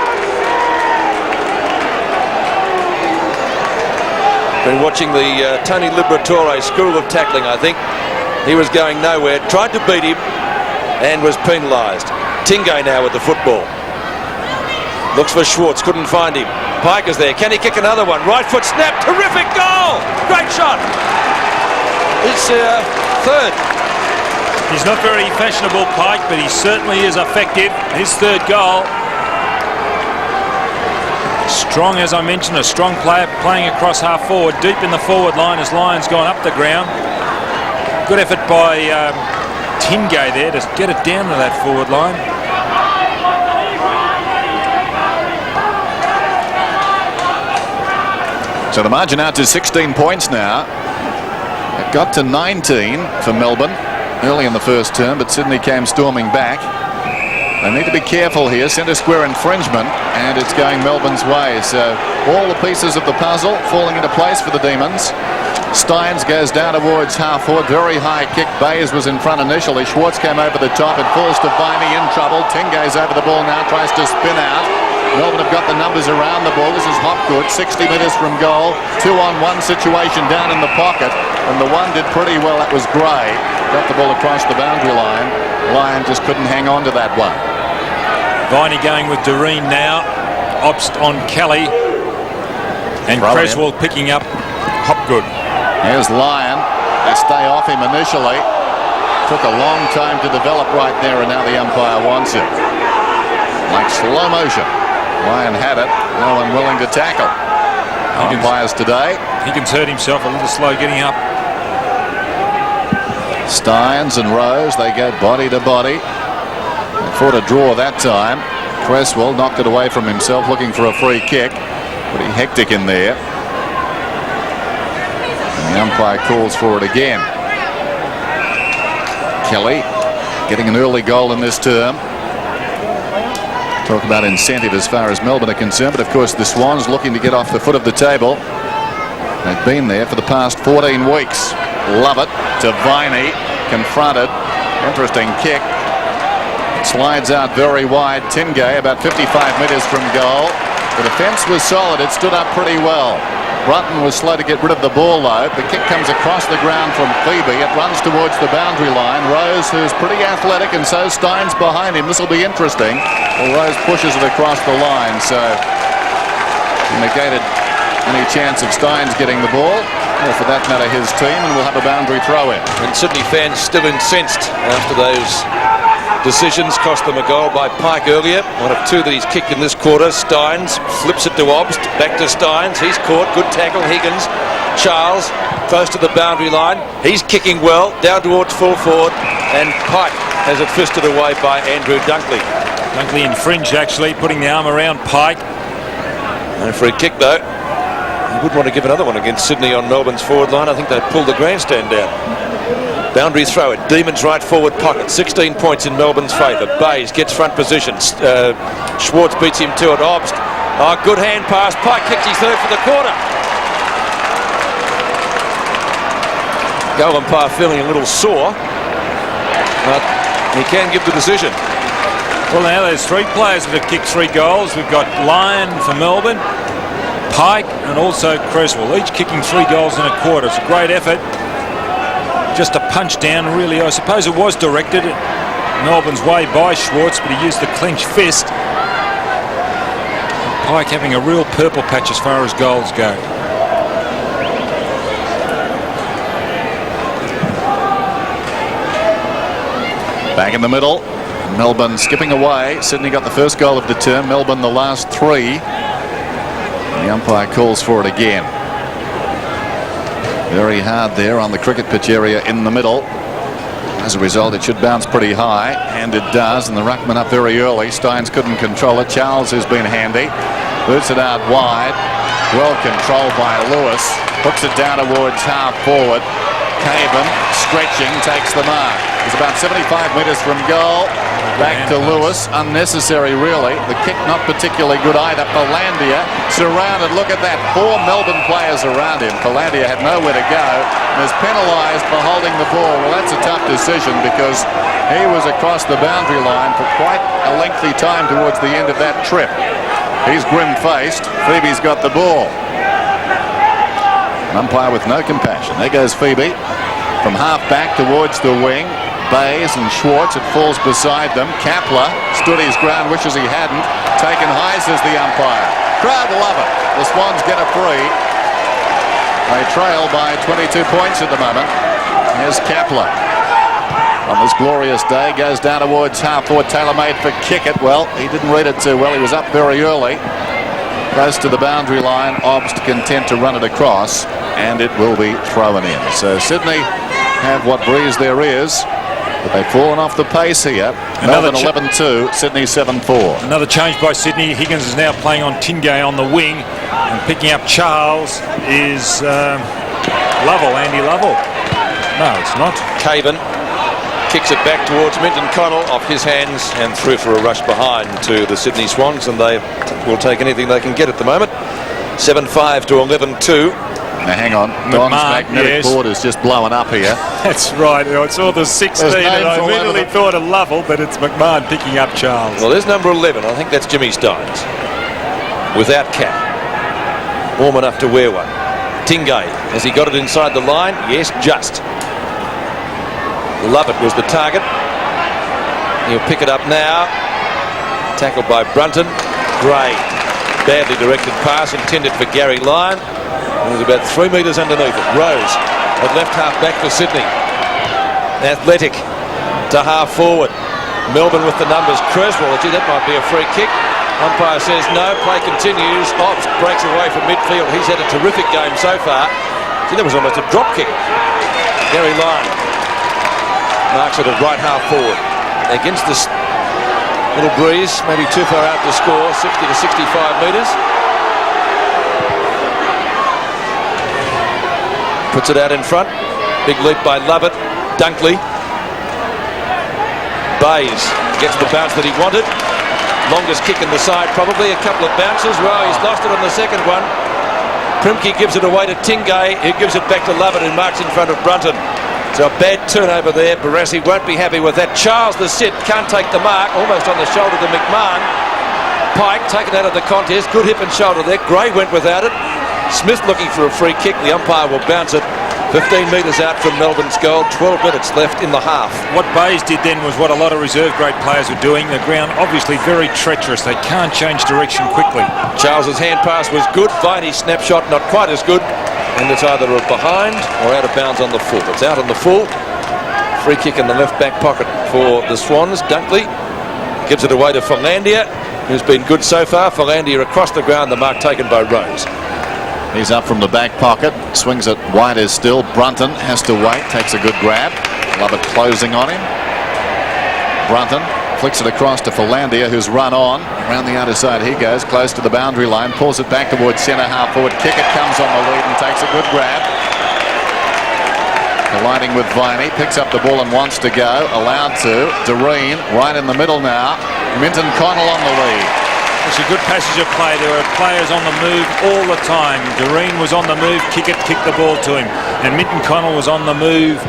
Been watching the Tony Liberatore school of tackling, I think. He was going nowhere. Tried to beat him and was penalised. Tingay now with the football. Looks for Schwartz, couldn't find him. Pike is there. Can he kick another one? Right foot snap. Terrific goal. Great shot. It's third. He's not very fashionable, Pike, but he certainly is effective. His third goal. Strong, as I mentioned, a strong player playing across half forward, deep in the forward line as Lyon's gone up the ground. Good effort by Tingay there to get it down to that forward line. So the margin out to 16 points now. It got to 19 for Melbourne early in the first term, but Sydney came storming back. They need to be careful here. Centre square infringement, and it's going Melbourne's way. So all the pieces of the puzzle falling into place for the Demons. Steins goes down towards half forward. Very high kick. Bayes was in front initially. Schwartz came over the top. It falls to Viney in trouble. Tingay's over the ball now. Tries to spin out. Melbourne have got the numbers around the ball. This is Hopgood. 60 metres from goal. 2-on-1 situation down in the pocket. And the one did pretty well. That was Gray. Got the ball across the boundary line. Lyon just couldn't hang on to that one. Viney going with Doreen now. Obst on Kelly. And Creswell picking up Hopgood. Here's Lyon. They stay off him initially. Took a long time to develop right there, and now the umpire wants it. Like slow motion. Lyon had it. No one willing to tackle. Umpires today. Higgins hurt himself a little slow getting up. Steins and Rose, they go body to body. They fought a draw that time. Creswell knocked it away from himself, looking for a free kick. Pretty hectic in there. The umpire calls for it again. Kelly getting an early goal in this term. Talk about incentive as far as Melbourne are concerned, but of course the Swans looking to get off the foot of the table. They've been there for the past 14 weeks. Lovett to Viney, confronted. Interesting kick. It slides out very wide. Tingay about 55 metres from goal. The defence was solid. It stood up pretty well. Brunton was slow to get rid of the ball though. The kick comes across the ground from Phoebe. It runs towards the boundary line. Rose, who's pretty athletic, and so Steins behind him. This will be interesting. Well, Rose pushes it across the line, so he negated any chance of Steins getting the ball, or for that matter his team, and we'll have a boundary throw in. And Sydney fans still incensed after those decisions. Cost them a goal by Pike earlier. One of two that he's kicked in this quarter. Steins flips it to Obst. Back to Steins. He's caught. Good tackle. Higgins. Charles close to the boundary line. He's kicking well. Down towards full forward. And Pike has it fisted away by Andrew Dunkley. Dunkley infringed actually, putting the arm around Pike. No free kick though. He wouldn't want to give another one against Sydney on Melbourne's forward line. I think they'd pull the grandstand down. Boundary throw it. Demons right forward pocket. 16 points in Melbourne's favour. Bayes gets front position. Schwartz beats him to it. Obst. Oh, good hand pass. Pike kicks his third for the quarter. Goal umpire feeling a little sore, but he can give the decision. Well, now there's three players that have kicked 3 goals. We've got Lyon for Melbourne, Pike, and also Creswell, each kicking 3 goals in a quarter. It's a great effort. Just a punch down, really. I suppose it was directed Melbourne's way by Schwartz, but he used the clenched fist. Pike having a real purple patch as far as goals go. Back in the middle, Melbourne skipping away. Sydney got the first goal of the term, Melbourne the last 3. The umpire calls for it again. Very hard there on the cricket pitch area in the middle. As a result, it should bounce pretty high, and it does, and the ruckman up very early. Steins couldn't control it. Charles has been handy. Boots it out wide. Well controlled by Lewis. Hooks it down towards half forward. Caven, stretching, takes the mark. He's about 75 metres from goal. Back to Lewis. Unnecessary, really. The kick not particularly good either. Philandia surrounded. Look at that. 4 Melbourne players around him. Philandia had nowhere to go and is penalised for holding the ball. Well, that's a tough decision because he was across the boundary line for quite a lengthy time towards the end of that trip. He's grim-faced. Phoebe's got the ball. An umpire with no compassion. There goes Phoebe. From half-back towards the wing. Bays and Schwartz, it falls beside them. Kapler stood his ground, wishes he hadn't. Taken high, says the umpire. Crowd love it. The Swans get a free. They trail by 22 points at the moment. Here's Kapler. On this glorious day, goes down towards half-forward, tailor-made for Kickett. Well, he didn't read it too well. He was up very early. Close to the boundary line. Obst content to run it across, and it will be thrown in. So Sydney have what breeze there is. But they've fallen off the pace here. Melbourne 11-2, Sydney 7-4. Another change by Sydney. Higgins is now playing on Tingay on the wing. And picking up Charles is Lovell, Andy Lovell. No, it's not. Caven kicks it back towards Minton Connell, off his hands and through for a rush behind to the Sydney Swans, and they will take anything they can get at the moment. 7-5 to 11-2. Now hang on, Don's magnetic board is just blowing up here. That's right. I saw the 16 and I immediately thought of Lovell, but it's McMahon picking up Charles. Well, there's number 11. I think that's Jimmy Steins. Without cap. Warm enough to wear one. Tingay, has he got it inside the line? Yes, just. Lovett was the target. He'll pick it up now. Tackled by Brunton. Gray. Badly directed pass intended for Gary Lyon. It was about 3 metres underneath it. Rose at left half back for Sydney. Athletic to half forward. Melbourne with the numbers. Creswell, gee, that might be a free kick. Umpire says no. Play continues. Obst breaks away from midfield. He's had a terrific game so far. Gee, that was almost a drop kick. Gary Lyon marks it at right half forward. Against this little breeze, maybe too far out to score. 60 to 65 metres. Puts it out in front. Big leap by Lovett. Dunkley. Bays gets the bounce that he wanted. Longest kick in the side probably. A couple of bounces. Well, he's lost it on the second one. Primke gives it away to Tingay. He gives it back to Lovett and marks in front of Brunton. So a bad turnover there. Barassi won't be happy with that. Charles the sit can't take the mark. Almost on the shoulder to McMahon. Pike taken out of the contest. Good hip and shoulder there. Gray went without it. Smith looking for a free kick. The umpire will bounce it 15 metres out from Melbourne's goal. 12 minutes left in the half. What Bays did then was what a lot of reserve grade players were doing. The ground obviously very treacherous. They can't change direction quickly. Charles's hand pass was good. Viney's snapshot not quite as good. And it's either a behind or out of bounds on the full. It's out on the full. Free kick in the left back pocket for the Swans. Dunkley gives it away to Philandia, who's been good so far. Philandia across the ground. The mark taken by Rose. He's up from the back pocket, swings it wide as still. Brunton has to wait, takes a good grab. Lovett closing on him. Brunton flicks it across to Philandia, who's run on. Around the outer side he goes, close to the boundary line, pulls it back towards centre half forward. Kickett comes on the lead and takes a good grab. Colliding with Viney, picks up the ball and wants to go. Allowed to. Doreen right in the middle now. Minton Connell on the lead. It's a good passage of play. There are players on the move all the time. Doreen was on the move. Kickett kicked the ball to him. And Minton Connell was on the move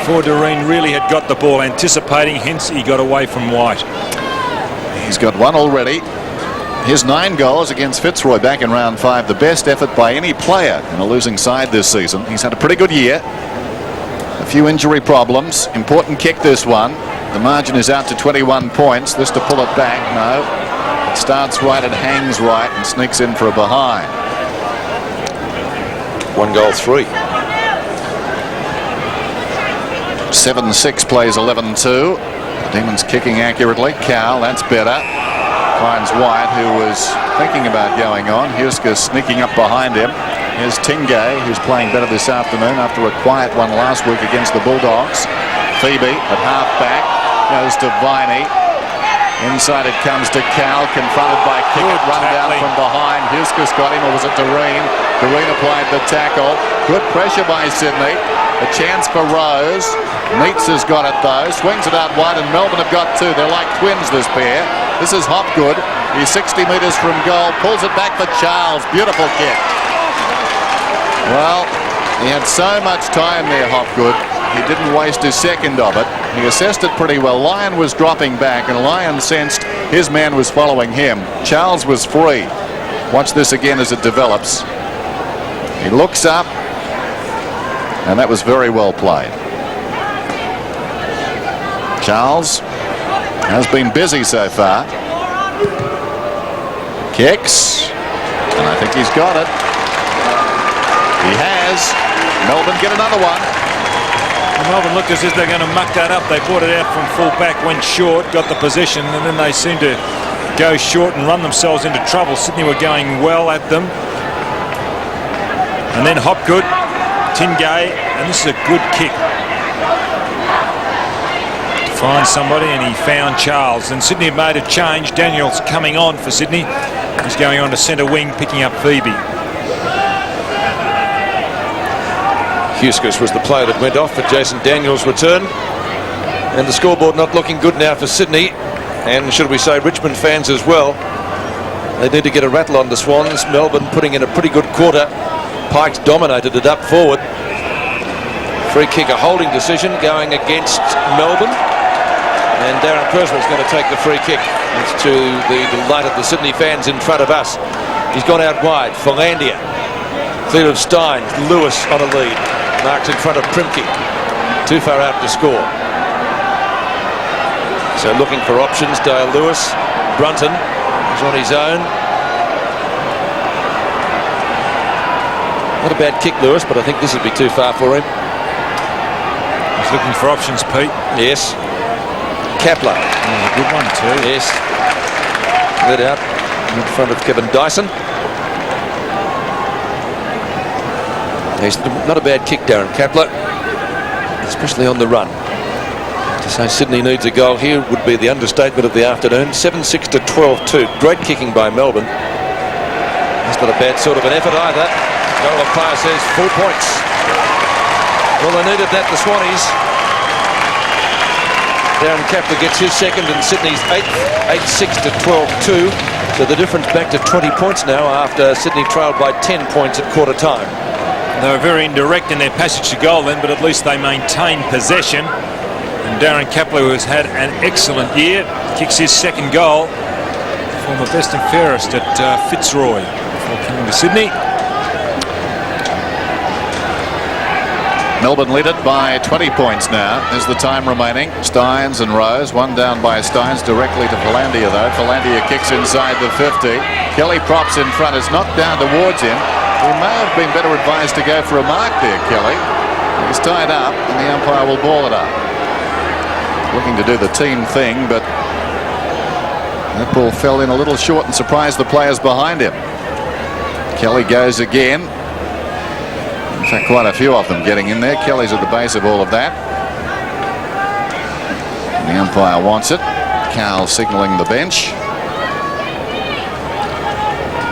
before Doreen really had got the ball, anticipating, hence he got away from White. He's got one already. His 9 goals against Fitzroy back in round 5. The best effort by any player in a losing side this season. He's had a pretty good year. A few injury problems. Important kick this one. The margin is out to 21 points. This to pull it back. No. Starts right and hangs right and sneaks in for a behind. 1 goal 3. 7-6 plays 11-2. The Demons kicking accurately. Cal, that's better. Finds White, who was thinking about going on. Huska sneaking up behind him. Here's Tingay, who's playing better this afternoon after a quiet one last week against the Bulldogs. Phoebe at half-back goes to Viney. Inside it comes to Cal, confronted by Kickett, run down from behind. Huska's got him, or was it Doreen? Doreen applied the tackle. Good pressure by Sydney. A chance for Rose. Meets has got it though. Swings it out wide, and Melbourne have got 2. They're like twins, this pair. This is Hopgood. He's 60 metres from goal. Pulls it back for Charles. Beautiful kick. Well, he had so much time there, Hopgood. He didn't waste a second of it. He assessed it pretty well. Lyon was dropping back, and Lyon sensed his man was following him. Charles was free. Watch this again as it develops. He looks up, and that was very well played. Charles has been busy so far. Kicks, and I think he's got it. He has. Melbourne get another one. Melbourne looked as if they're going to muck that up. They brought it out from full back, went short, got the position, and then they seemed to go short and run themselves into trouble. Sydney were going well at them. And then Hopgood, Tingay, and this is a good kick. To find somebody, and he found Charles. And Sydney have made a change. Daniels coming on for Sydney. He's going on to centre wing, picking up Phoebe. Huskers was the player that went off for Jason Daniels' return. And the scoreboard not looking good now for Sydney. And should we say Richmond fans as well. They need to get a rattle on the Swans. Melbourne putting in a pretty good quarter. Pikes dominated it up forward. Free kick, a holding decision going against Melbourne. And Darren Perswell's going to take the free kick. It's to the delight of the Sydney fans in front of us. He's gone out wide. Philandia. Clear of Stein. Lewis on a lead. Marked in front of Primke. Too far out to score. So looking for options. Dale Lewis. Brunton is on his own. Not a bad kick, Lewis, but I think this would be too far for him. He's looking for options, Pete. Yes. Kapler. A good one too. Yes. Let out in front of Kevin Dyson. He's not a bad kick, Darren Kapler, especially on the run. To say Sydney needs a goal here would be the understatement of the afternoon. 7-6 to 12-2. Great kicking by Melbourne. That's not a bad sort of an effort either. Goal umpire says 4 points. Well, they needed that, the Swannies. Darren Kapler gets his second and Sydney's 8th. 8-6 to 12-2. So the difference back to 20 points now after Sydney trailed by 10 points at quarter time. They were very indirect in their passage to goal then, but at least they maintained possession. And Darren Kapler, who has had an excellent year, kicks his second goal. Former best and fairest at Fitzroy before coming to Sydney. Melbourne lead it by 20 points now. There's the time remaining. Steins and Rose. One down by Steins directly to Philandia though. Philandia kicks inside the 50. Kelly props in front. It's knocked down towards him. He may have been better advised to go for a mark there, Kelly. He's tied up and the umpire will ball it up. Looking to do the team thing, but that ball fell in a little short and surprised the players behind him. Kelly goes again. In fact, quite a few of them getting in there. Kelly's at the base of all of that. And the umpire wants it. Carl signalling the bench.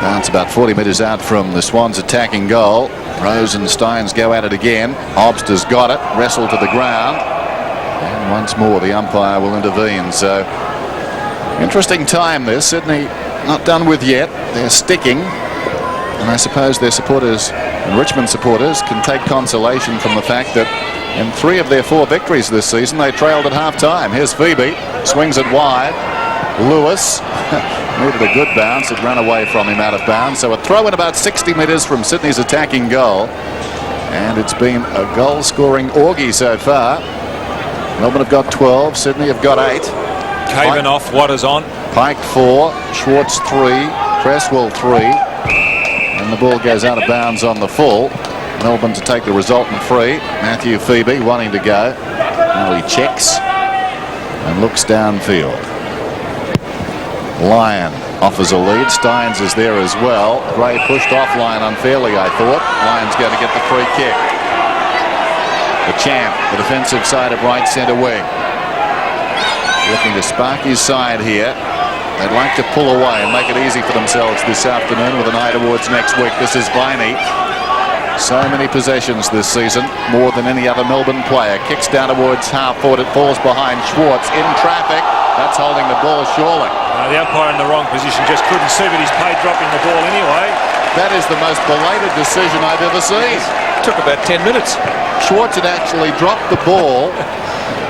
Now it's about 40 metres out from the Swans' attacking goal. Rose and Steins go at it again. Obster's got it. Wrestle to the ground. And once more the umpire will intervene. So interesting time this. Sydney not done with yet. They're sticking. And I suppose their supporters and Richmond supporters can take consolation from the fact that in 3 of their 4 victories this season they trailed at half-time. Here's Phoebe. Swings it wide. Lewis needed a good bounce. It ran away from him out of bounds. So a throw in about 60 metres from Sydney's attacking goal. And it's been a goal-scoring orgy so far. Melbourne have got 12. Sydney have got 8. Caven off, Waters on. Pike 4, Schwartz 3, Cresswell 3. And the ball goes out of bounds on the full. Melbourne to take the resultant free. Matthew Phoebe wanting to go. Now he checks and looks downfield. Lyon offers a lead. Steins is there as well. Gray pushed off Lyon unfairly, I thought. Lyon's going to get the free kick. The champ, the defensive side of right centre wing. Looking to spark his side here. They'd like to pull away and make it easy for themselves this afternoon with an eye towards next week. This is Viney. So many possessions this season, more than any other Melbourne player. Kicks down towards half forward. It falls behind Schwartz in traffic. That's holding the ball surely. The umpire in the wrong position just couldn't see, but he's paid dropping the ball anyway. That is the most belated decision I've ever seen. Took about 10 minutes. Schwartz had actually dropped the ball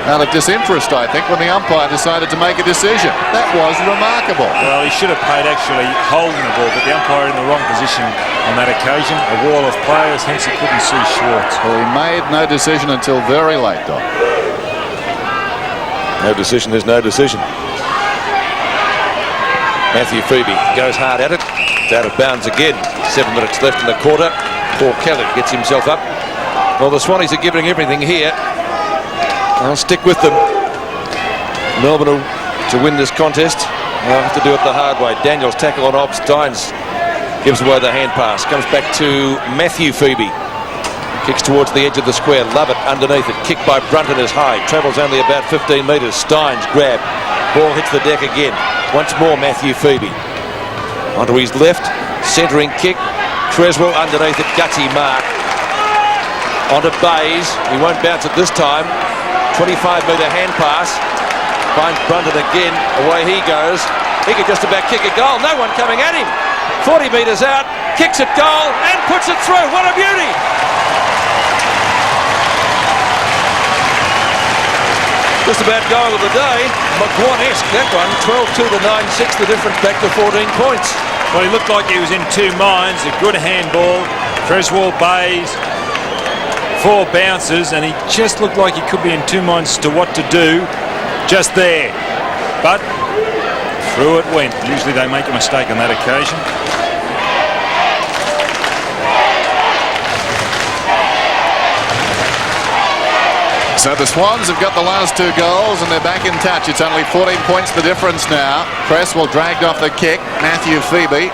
out of disinterest, I think, when the umpire decided to make a decision. That was remarkable. Well, he should have paid actually holding the ball, but the umpire in the wrong position on that occasion. A wall of players, hence he couldn't see Schwartz. Well, he made no decision until very late, Doc. No decision is no decision. Matthew Phoebe goes hard at it. It's out of bounds again. 7 minutes left in the quarter. Paul Kelly gets himself up. Well, the Swannies are giving everything here. I'll stick with them. Melbourne to win this contest. They'll have to do it the hard way. Daniels tackle on Ob. Steins gives away the hand pass. Comes back to Matthew Phoebe. Kicks towards the edge of the square. Lovett underneath it. Kick by Brunton is high. Travels only about 15 metres. Steins grab. Ball hits the deck again. Once more Matthew Phoebe. Onto his left. Centering kick. Cresswell underneath it. Gutsy mark. Onto Bays. He won't bounce it this time. 25-metre hand pass. Finds Brunton again. Away he goes. He could just about kick a goal. No one coming at him. 40 metres out. Kicks it goal and puts it through. What a beauty! Just about goal of the day. McGuan-esque, that one. 12-2 to 9-6. The difference back to 14 points. Well, he looked like he was in two minds. A good handball. Cresswell, Bays, 4 bounces, and he just looked like he could be in two minds as to what to do just there. But through it went. Usually they make a mistake on that occasion. So the Swans have got the last 2 goals and they're back in touch. It's only 14 points the difference now. Cresswell dragged off the kick. Matthew Phoebe.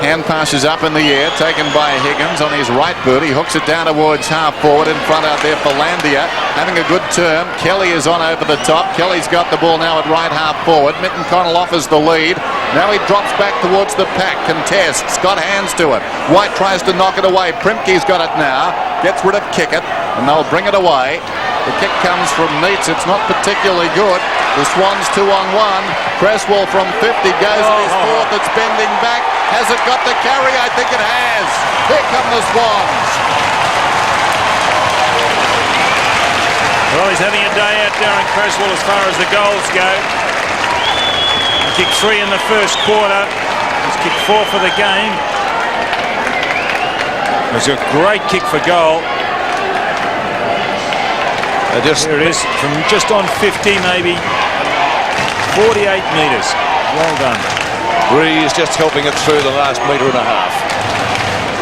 Hand passes up in the air, taken by Higgins on his right boot. He hooks it down towards half forward. In front out there for Landia, having a good term. Kelly is on over the top. Kelly's got the ball now at right half forward. Mitten Connell offers the lead. Now he drops back towards the pack. Contests. Got hands to it. White tries to knock it away. Primke's got it now. Gets rid of Kickett, and they'll bring it away. The kick comes from Neitz. It's not particularly good. The Swans 2-on-1. Cresswell from 50 goes on his fourth. It's bending back. Has it got the carry? I think it has. Here come the Swans. Well, he's having a day out, Darren Cresswell, as far as the goals go. He kicked 3 in the first quarter. He's kicked 4 for the game. It was a great kick for goal. Here it is, from just on 50, maybe 48 metres. Well done. Breeze just helping it through the last metre and a half.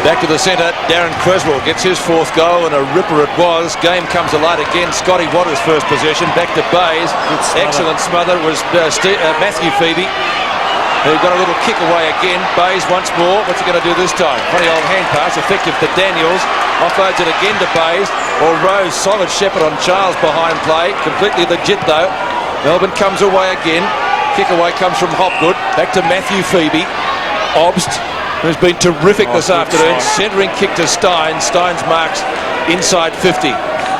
Back to the centre. Darren Cresswell gets his 4th goal, and a ripper it was. Game comes alight again. Scotty Waters' first possession. Back to Bays. Excellent smother. It was Matthew Phoebe, who got a little kick away again. Bays once more. What's he going to do this time? Funny old hand pass. Effective for Daniels. Offloads it again to Bays. Or Rose. Solid shepherd on Charles behind play. Completely legit though. Melbourne comes away again. Kick away comes from Hopgood. Back to Matthew Phoebe. Obst, who's been terrific this afternoon. Centering kick to Steins. Steins marks inside 50.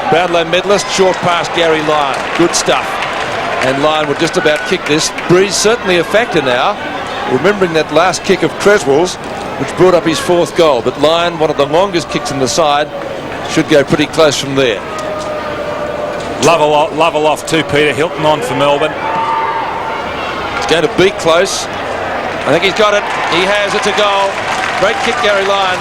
Brownlow medalist. Short past Gary Lyon. Good stuff. And Lyon would just about kick this. Breeze certainly a factor now. Remembering that last kick of Cresswell's, which brought up his 4th goal. But Lyon, one of the longest kicks in the side, should go pretty close from there. Lovell off too, Peter. Hilton on for Melbourne. It's going to be close. I think he's got it. He has. It's a goal. Great kick, Gary Lyon.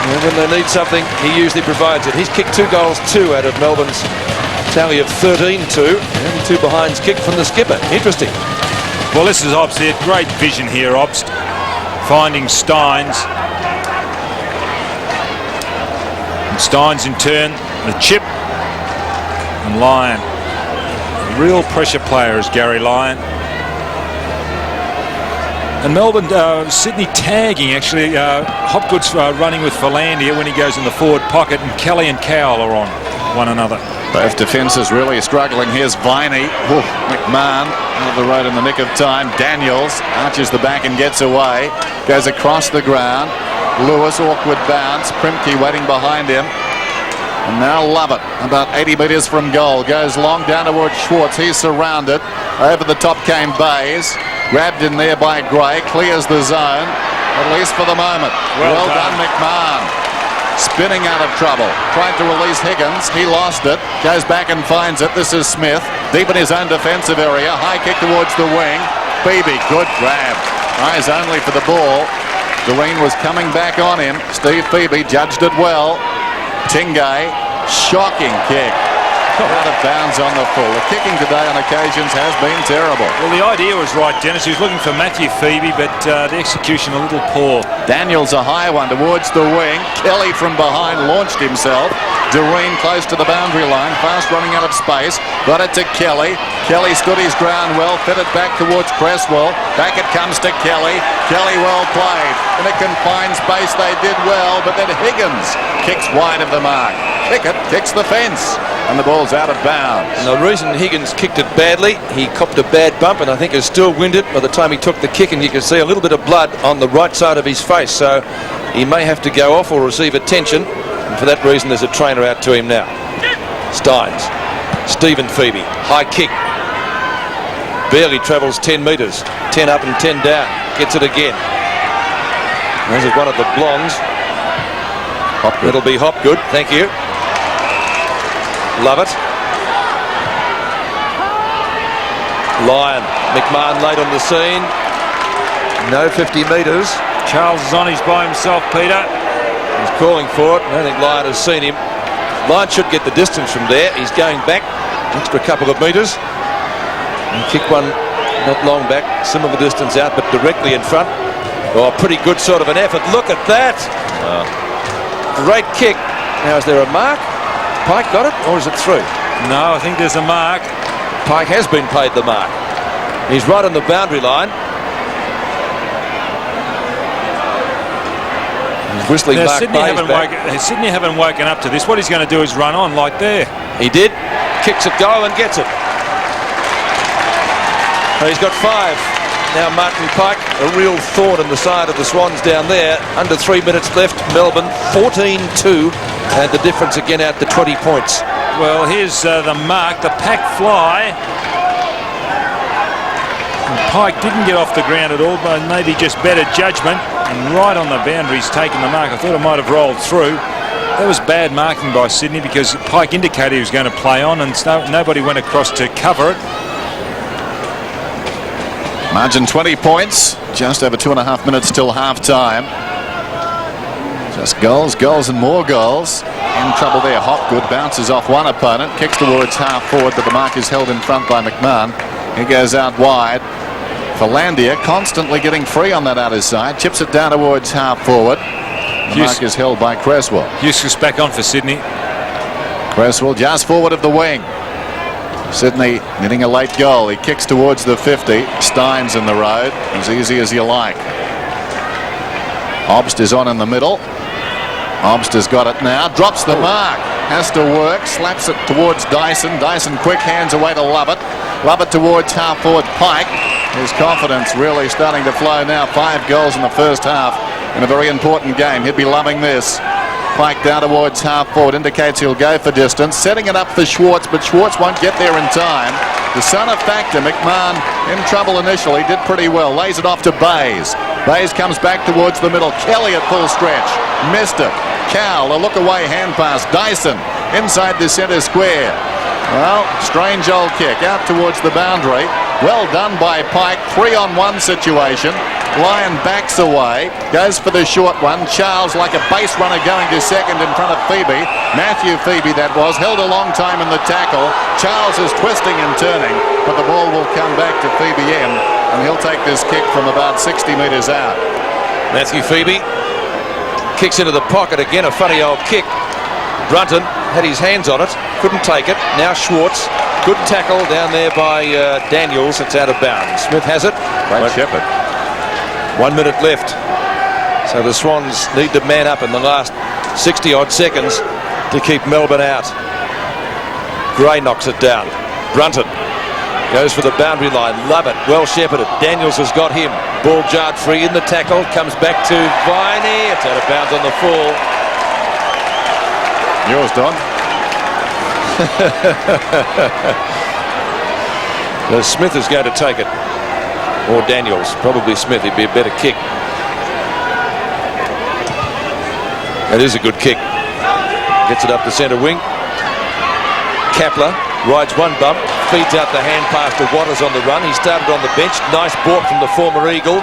And when they need something, he usually provides it. He's kicked 2 goals, 2 out of Melbourne's Tally of 13-2 and 2 behinds kick from the skipper. Interesting. Well, this is Obst here. Great vision here, Obst. Finding Steins. And Steins in turn, the chip. And Lyon. A real pressure player is Gary Lyon. And Melbourne, Sydney tagging actually. Hopgood's running with Philandia when he goes in the forward pocket, and Kelly and Cowell are on one another. Both defences really struggling. Here's Viney. McMahon out of the road in the nick of time. Daniels arches the back and gets away. Goes across the ground. Lewis, awkward bounce. Primke waiting behind him. And now Lovett, about 80 metres from goal. Goes long down towards Schwartz. He's surrounded. Over the top came Bays. Grabbed in there by Gray. Clears the zone, at least for the moment. Well done, McMahon. Spinning out of trouble. Tried to release Higgins. He lost it. Goes back and finds it. This is Smith. Deep in his own defensive area. High kick towards the wing. Beebe, good grab. Eyes only for the ball. Doreen was coming back on him. Steve Beebe judged it well. Tingay, shocking kick. Out of bounds on the full. The kicking today on occasions has been terrible. Well, the idea was right, Dennis. He was looking for Matthew Phoebe, but the execution a little poor. Daniels a high one towards the wing. Kelly from behind launched himself. Doreen close to the boundary line. Fast running out of space. Got it to Kelly. Kelly stood his ground well. Fed it back towards Cresswell. Back it comes to Kelly. Kelly well played. In a confined space they did well, but then Higgins kicks wide of the mark. Pickett kicks the fence. And the ball's out of bounds. And the reason Higgins kicked it badly, he copped a bad bump and I think is still winded by the time he took the kick, and you can see a little bit of blood on the right side of his face, so he may have to go off or receive attention, and for that reason there's a trainer out to him now. Steins, Stephen Phoebe, high kick, barely travels 10 metres, 10 up and 10 down, gets it again. This is one of the blondes. Hopgood. It'll be Hopgood, thank you. Love it. Lyon. McMahon late on the scene. No 50 metres. Charles is on. He's by himself, Peter. He's calling for it. I don't think Lyon has seen him. Lyon should get the distance from there. He's going back. Extra couple of metres. And kick one not long back. Similar distance out, but directly in front. Oh, pretty good sort of an effort. Look at that. Great kick. Now, is there a mark? Pike got it, or is it through? No, I think there's a mark. Pike has been paid the mark. He's right on the boundary line. He's whistling Now, Mark Sydney haven't woken up to this. What he's going to do is run on like there. He did. Kicks it goal and gets it. So he's got 5. Now Martin Pike, a real thorn in the side of the Swans down there. Under 3 minutes left. Melbourne 14-2. And the difference again out to 20 points. Well, here's the mark, the pack fly. And Pike didn't get off the ground at all, but maybe just better judgment. And right on the boundary, he's taken the mark. I thought it might have rolled through. That was bad marking by Sydney because Pike indicated he was going to play on, and nobody went across to cover it. Margin 20 points. Just over 2.5 minutes till half time. Just goals, goals and more goals. In trouble there. Hopgood bounces off one opponent. Kicks towards half forward, but the mark is held in front by McMahon. He goes out wide. Philandia constantly getting free on that outer side. Chips it down towards half forward. The mark is held by Cresswell. Hughes back on for Sydney. Cresswell just forward of the wing. Sydney getting a late goal. He kicks towards the 50. Steins in the road. As easy as you like. Obst is on in the middle. Obst has got it now. Drops the mark. Has to work. Slaps it towards Dyson. Dyson quick hands away to Lovett. Lovett towards half forward Pike. His confidence really starting to flow now. 5 goals in the first half in a very important game. He'd be loving this. Pike down towards half forward, indicates he'll go for distance. Setting it up for Schwartz, but Schwartz won't get there in time. The son of Factor, McMahon, in trouble initially, did pretty well. Lays it off to Bays. Bays comes back towards the middle. Kelly at full stretch. Missed it. Cowell, a look away hand pass. Dyson inside the centre square. Well, strange old kick out towards the boundary. Well done by Pike. 3-on-1 situation. Lyon backs away, goes for the short one. Charles, like a base runner, going to second in front of Phoebe. Matthew Phoebe, that was, held a long time in the tackle. Charles is twisting and turning, but the ball will come back to Phoebe M, and he'll take this kick from about 60 metres out. Matthew Phoebe kicks into the pocket again, a funny old kick. Brunton had his hands on it, couldn't take it. Now Schwartz, good tackle down there by Daniels. It's out of bounds. Smith has it. Great shepherd. 1 minute left. So the Swans need to man up in the last 60-odd seconds to keep Melbourne out. Gray knocks it down. Brunton goes for the boundary line. Love it. Well shepherded. Daniels has got him. Ball jarred free in the tackle. Comes back to Viney. It's out of bounds on the fall. Yours, Don. Smith is going to take it. Or Daniels. Probably Smith. He'd be a better kick. It is a good kick. Gets it up the centre wing. Kapler rides one bump. Feeds out the hand pass to Waters on the run. He started on the bench. Nice balk from the former Eagle.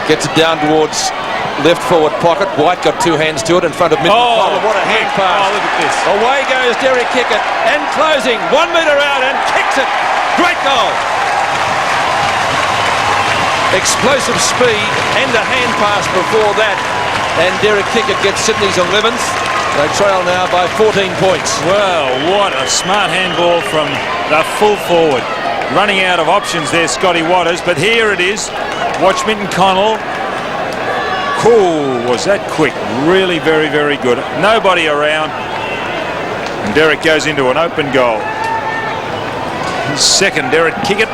Gets it down towards left forward pocket. White got two hands to it in front of mid. Oh, what a hand pass. Oh, look at this. Away goes Derek Kickett. And closing. 1 metre out and kicks it. Great goal. Explosive speed and a hand pass before that. And Derek Kickett gets Sydney's 11th. They trail now by 14 points. Well, what a smart handball from the full forward. Running out of options there, Scotty Waters. But here it is. Watch Minton Connell. Cool, was that quick. Really very, very good. Nobody around. And Derek goes into an open goal. His second, Derek Kickett.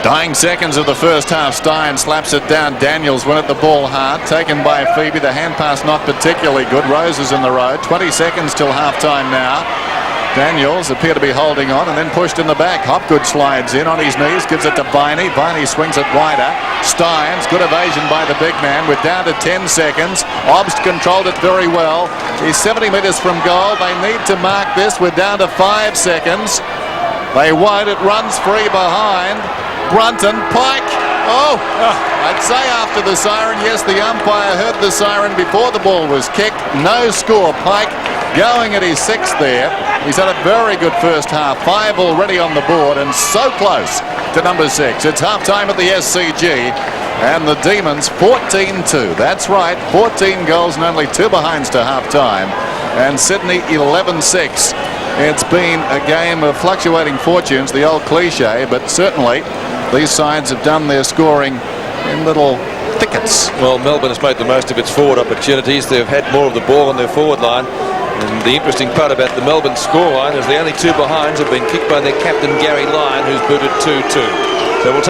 Dying seconds of the first half. Stein slaps it down. Daniels went at the ball hard. Taken by Phoebe. The hand pass not particularly good. Rose is in the road. 20 seconds till half time now. Daniels appear to be holding on and then pushed in the back. Hopgood slides in on his knees. Gives it to Viney. Viney swings it wider. Steins. Good evasion by the big man. We're down to 10 seconds. Obst controlled it very well. He's 70 metres from goal. They need to mark this. We're down to 5 seconds. They won't. It runs free behind. Brunton, Pike. I'd say after the siren, yes, the umpire heard the siren before the ball was kicked. No score. Pike going at his 6th there. He's had a very good first half. 5 already on the board and so close to number 6. It's half time at the SCG and the Demons 14-2. That's right, 14 goals and only 2 behinds to half time. And Sydney 11-6. It's been a game of fluctuating fortunes, the old cliche, but certainly these sides have done their scoring in little thickets. Well, Melbourne has made the most of its forward opportunities. They've had more of the ball on their forward line. And the interesting part about the Melbourne scoreline is the only 2 behinds have been kicked by their captain, Gary Lyon, who's booted 2-2. So we'll take